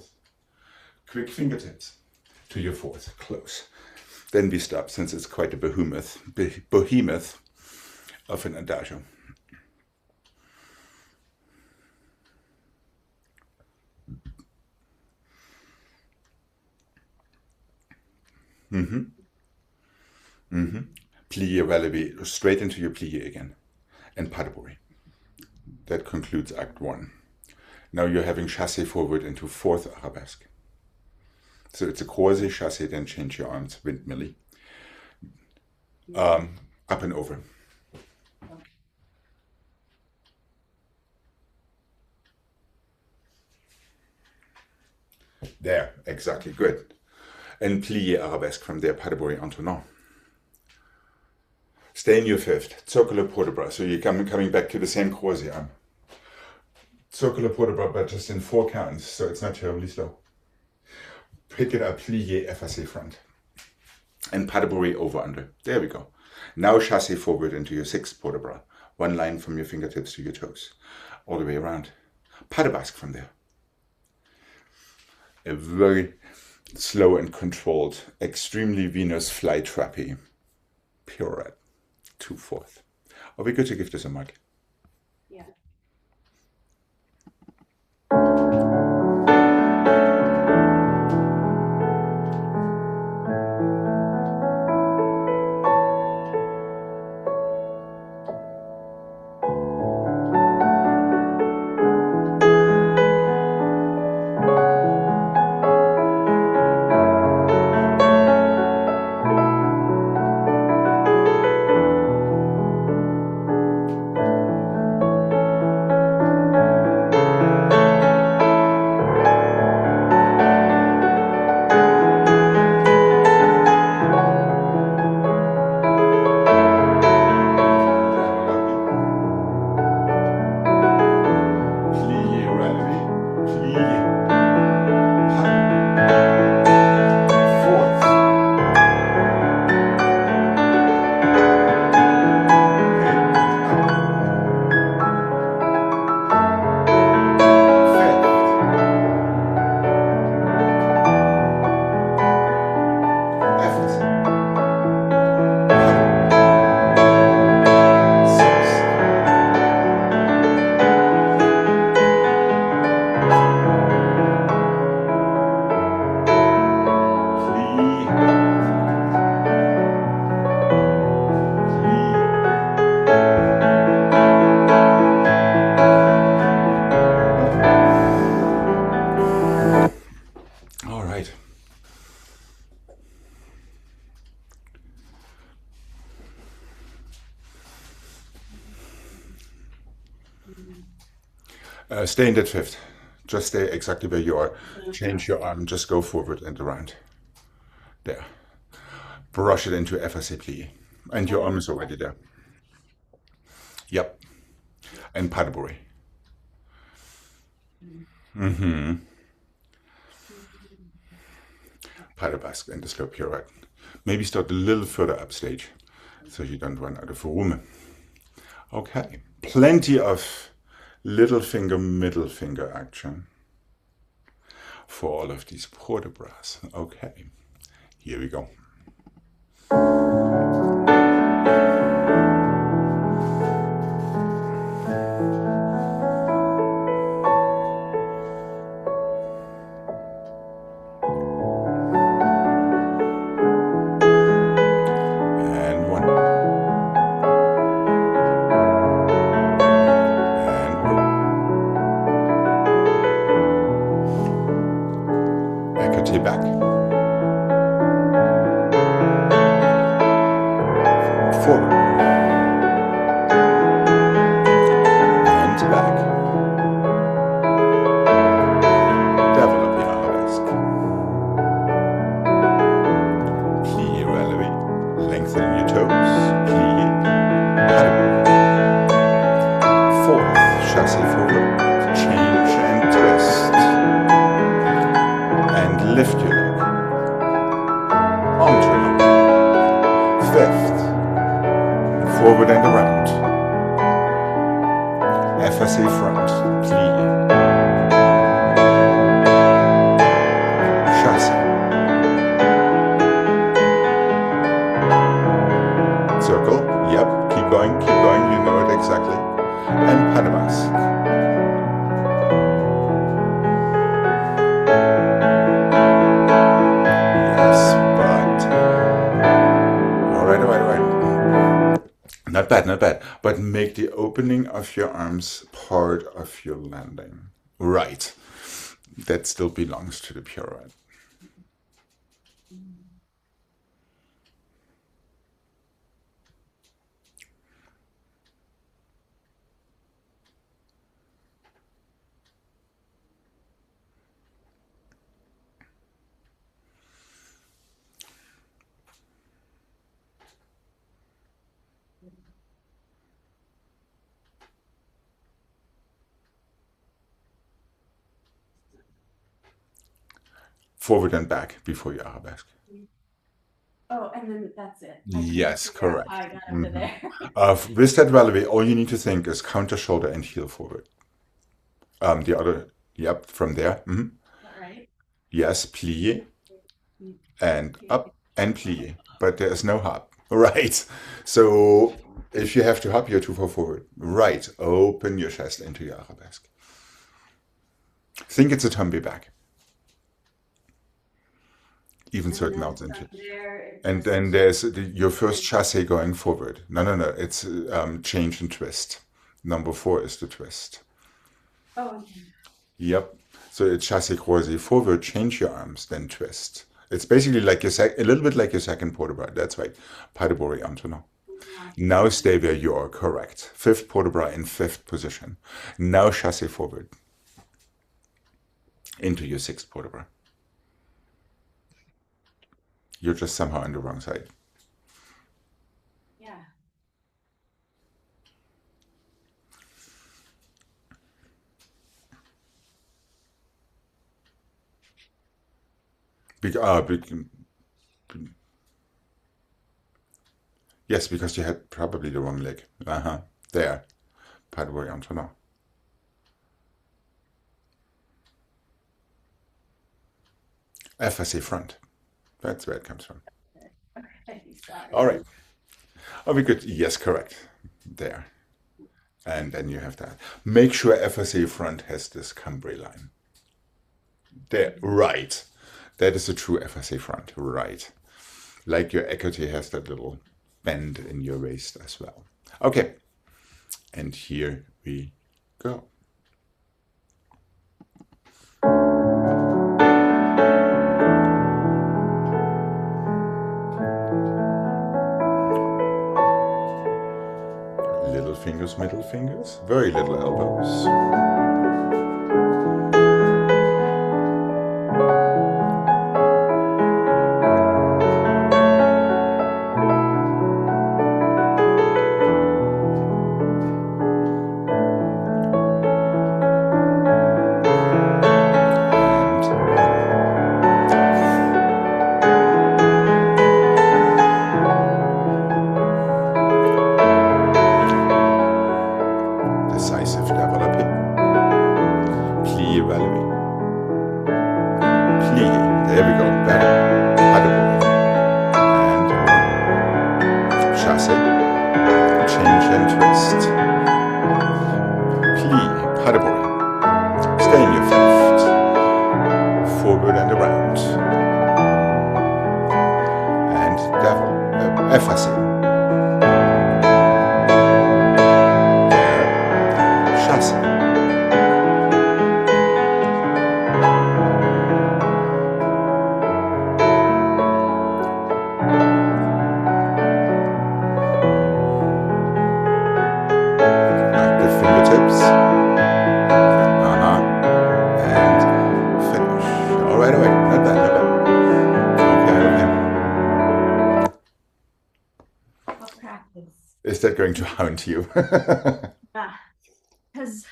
Quick fingertips to your 4th, close. Then we stop, since it's quite a behemoth of an adagio. Plié, relevé, straight into your plié again. And pas de bruit. That concludes Act 1. Now you're having chassé forward into 4th arabesque. So it's a croisé, chassé, then change your arms, windmilly. Up and over. There, exactly, good. And plié arabesque from there, pas de bruit entonant. Stay in your 5th, circular port-de-bras. So you're coming back to the same croisé arm. Circular port-de-bras, but just in 4 counts, so it's not terribly slow. Pick it up, plié, effacé front. And pas de bruit over under. There we go. Now chassé forward into your 6th port-de-bras. 1 line from your fingertips to your toes. All the way around. Pas de basque from there. A very slow and controlled, extremely Venus fly-trappy pirouette. 2/4. Are we good to give this a mark? Yeah. Stay in that fifth. Just stay exactly where you are. Change your arm, just go forward and around. There. Brush it into effacé plie. And your arm is already there. Yep. And pas de bruit. Pas de basque and the slow pirouette. Maybe start a little further upstage so you don't run out of room. Okay. Plenty of little finger, middle finger action for all of these port de bras. Okay. Here we go. And one. And one. Écarté back. Forward. And back. Develop the arabesque. Plie relevé. Lengthen your toes. Plie. Paddle. Fourth. Chassé forward. Change and twist. And lift your leg. Onto your leg. Fifth. Forward and around. Effacé front. Plie. Chassé. Circle. Yep. Keep going. Keep going. You know it exactly. And pas de basque. Yes, but all right. Not bad, not bad. But make the opening of your arms part of your landing. Right. That still belongs to the pirouette. Forward and back before your arabesque. Oh, and then that's it. I couldn't Yes, figure out correct. how I got up to there. With that relevé, all you need to think is counter shoulder and heel forward. The other, yep, from there. All right. Yes, plie and up and plie, but there is no hop. Right. So if you have to hop, you're too far forward. Right. Open your chest into your arabesque. Think it's a tombe back. Even And certain then out into. from there, it And just- then there's your first chassé going forward. No. It's change and twist. Number 4 is the twist. Oh, okay. Yep. So it's chassé croisé forward, change your arms, then twist. It's basically like your a little bit like your second port de bras. That's right. Pas de bourrée maintenant. Now stay where you are. Correct. Fifth port de bras in fifth position. Now chassé forward into your sixth port de bras. You're just somehow on the wrong side. Yeah. Yes, because you had probably the wrong leg. There. Pas de bourrée maintenant. Effacé front. That's where it comes from. Okay, sorry. All right. Oh, we good. Yes, correct. There. And then you have that. Make sure FSA front has this cambray line. There. Right. That is a true FSA front. Right. Like your écarté has that little bend in your waist as well. Okay. And here we go. fingers, middle fingers, very little elbows. Decisive developing. Plie Ballet. Plie. There we go. Better. Paddleboard. And chasse. Change and twist. Plie. Paddleboard. Stay in your fifth. Forward and around. And devil. Effacé. Fingertips. And finish. All right, away. Not bad, not bad. Okay. I'll practice. Is that going to hound you? Because,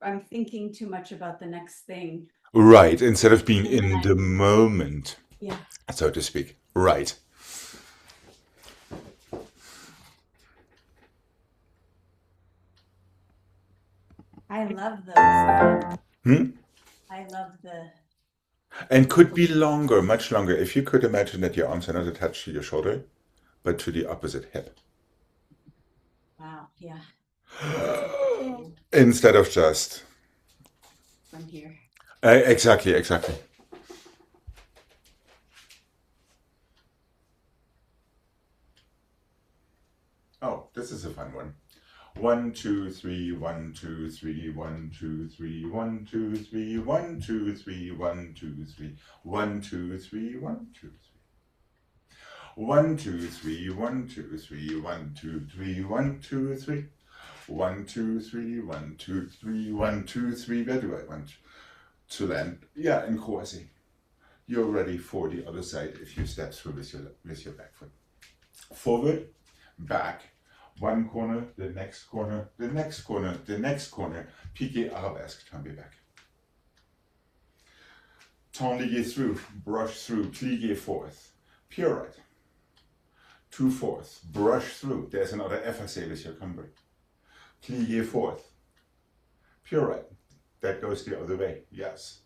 I'm thinking too much about the next thing. Right, instead of being in the moment, Yeah. so to speak. Right. I love those. I love the. And could be longer, much longer. If you could imagine that your arms are not attached to your shoulder, but to the opposite hip. Wow, yeah. Instead of just. From here. Exactly. Oh, this is a fun one. 1, 2, 3, 1, 2, 3, 1, 2, 3, 1, 2, 3, 1, 2, 3, 1, 2, 3, 1, 2, 3, 1, 2, 3. 1, 2, 3, 1, 2, 3, 1, 2, 3, 1, 2, 3. 1, 2, 3, 1, 2, 3, 1, 2, 3. Where do I want to land? Yeah, in Croatie. You're ready for the other side if you step through with your back foot. Forward, back, one corner, the next corner, the next corner, the next corner. Piqué arabesque, turn me back. Temps lié through, brush through, plié fourth. Pirouette. 2 fourths, brush through. There's another effacé with your cumber. Plié fourth. Pirouette. That goes the other way, yes.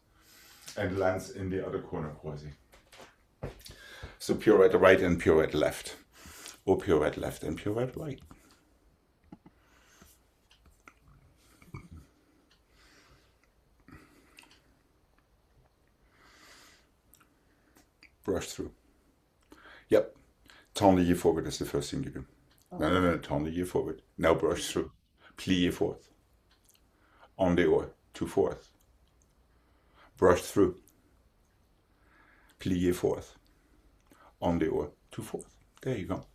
And lands in the other corner, quasi. So pirouette right and pirouette left. Or pirouette left and pirouette right. Brush through. Yep. Temps lié forward is the first thing you do. No, temps lié forward. Now brush through. Plié fourth. En dehors, 2 fourths. Brush through. Plié fourth. En dehors, 2 fourths. There you go.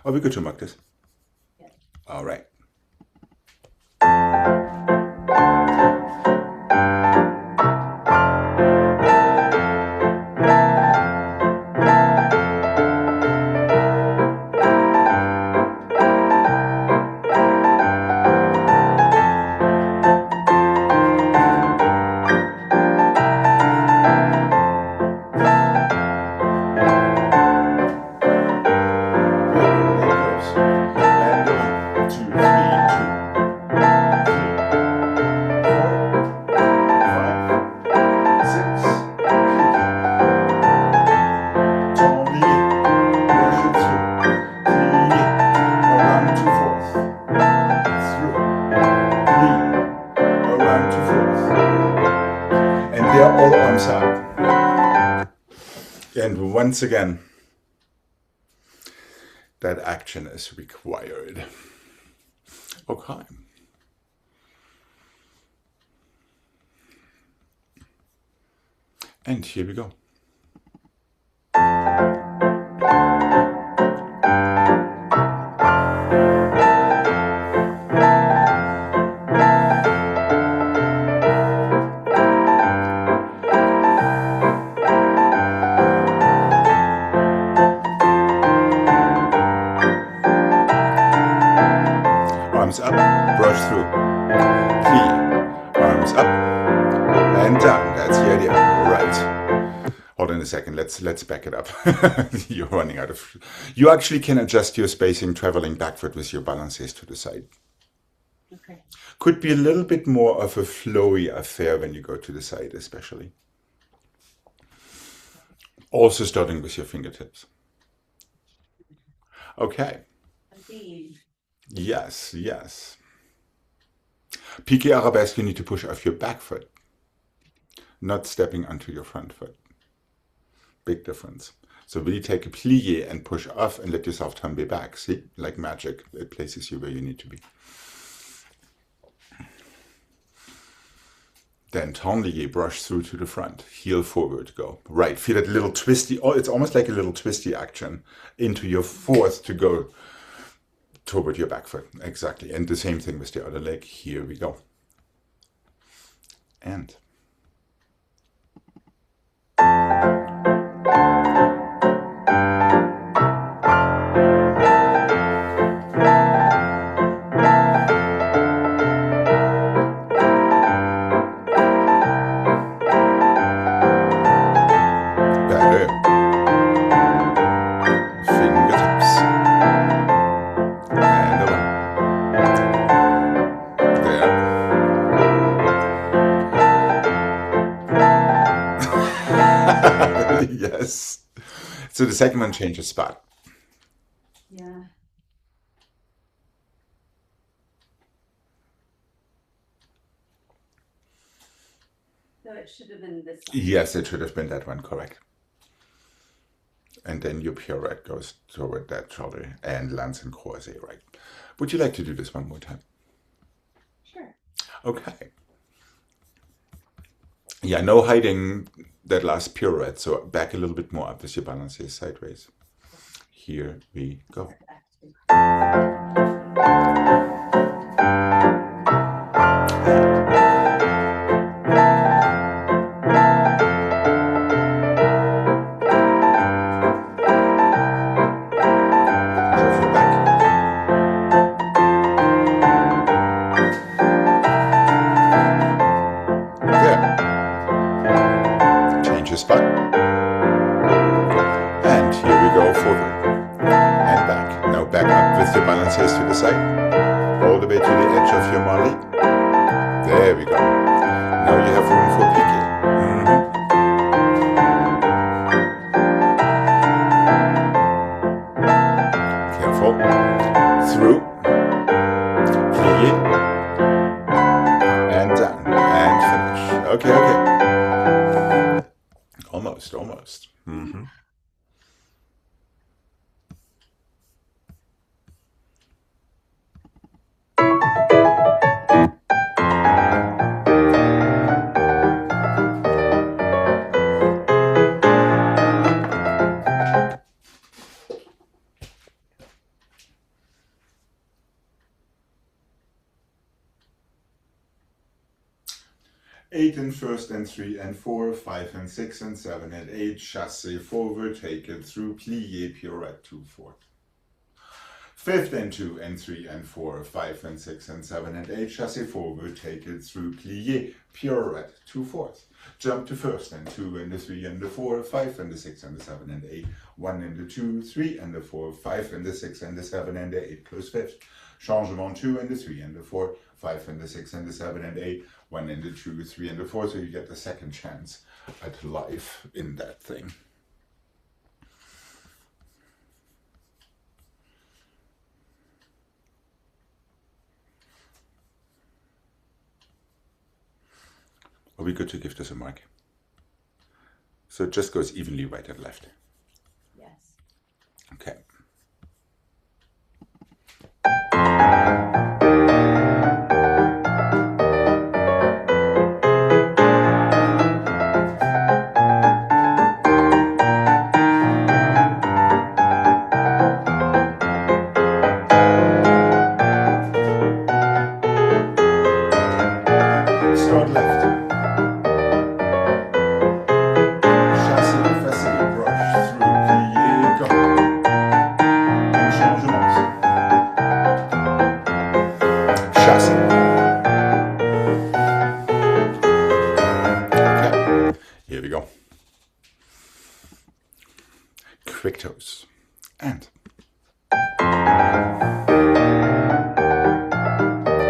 Are we good to mark this? Yeah. All right. There it goes. once again, that action is required. Okay. And here we go. Arms up, brush through. Plie. Arms up and down. That's the idea. Right. Hold on a second. Let's back it up. You're running out of. You actually can adjust your spacing traveling backward with your balances to the side. Okay. Could be a little bit more of a flowy affair when you go to the side, especially. Also starting with your fingertips. Okay. Yes, yes. Piqué arabesque, you need to push off your back foot, not stepping onto your front foot. Big difference. So really take a plie and push off and let yourself tombe back. See, like magic, it places you where you need to be. Then tendez, brush through to the front, heel forward, go. Right, feel that little twisty, oh, it's almost like a little twisty action into your fourth to go toward your back foot. Exactly. And the same thing with the other leg. Here we go. And Ballet. Fingertips. And away. There. Yes. So the second one changes spot. Yeah. So it should have been this one. Yes, it should have been that one, correct. And then your pirouette goes toward that shoulder and lands in croisé, right? Would you like to do this one more time? Sure. Okay. Yeah, no hiding that last pirouette, so back a little bit more up with your balances sideways. Here we go. Shuffle back. There. Change your spot. And here we go forward. And back. Now back up with your balances to the side. All the way to the edge of your molly. There we go. Now you have room for piqué. Careful. Through. Plie. And down. And finish. Okay, okay. Almost, almost. Mm-hmm. Eight and first and 3 and 4, 5 and 6 and 7 and 8, chassé forward, take it through, plié, pirouette, 2/4. Fifth and 2 and 3 and 4, 5 and 6 and 7 and 8, chassé forward, take it through, plié, pirouette, 2/4. Jump to first and 2 and the 3 and the 4, 5 and the 6 and the 7 and 8, 1 and the 2, 3 and the 4, 5 and the 6 and the 7 and the 8, close fifth. Changement 2 and the 3 and the 4, 5 and the 6 and the 7 and 8, 1 and the 2, 3 and the 4, so you get the second chance at life in that thing. Are we good to give this a mark? So it just goes evenly right and left. And.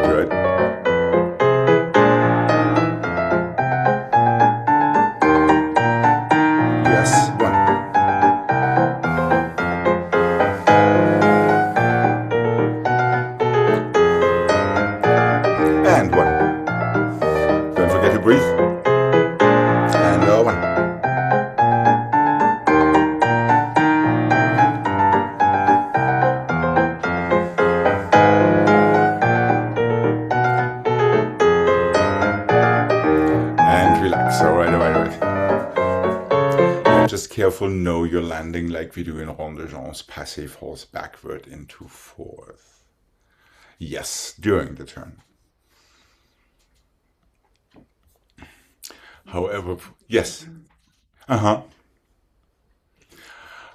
Good. Yes, one. And one. Don't forget to breathe. And one. And relax. All right. And just careful, know your landing like we do in rond de jambe, passive horse backward into fourth. Yes, during the turn. However, yes.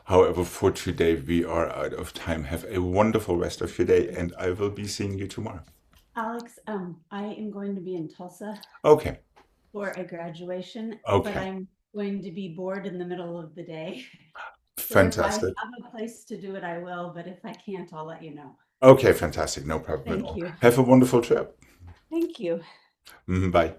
However, for today, we are out of time. Have a wonderful rest of your day, and I will be seeing you tomorrow. Alex, I am going to be in Tulsa Okay. for a graduation, Okay. but I'm going to be bored in the middle of the day. Fantastic. So if I have a place to do it, I will, but if I can't, I'll let you know. Okay, fantastic. No problem at all. Thank you. Have a wonderful trip. Thank you. Bye.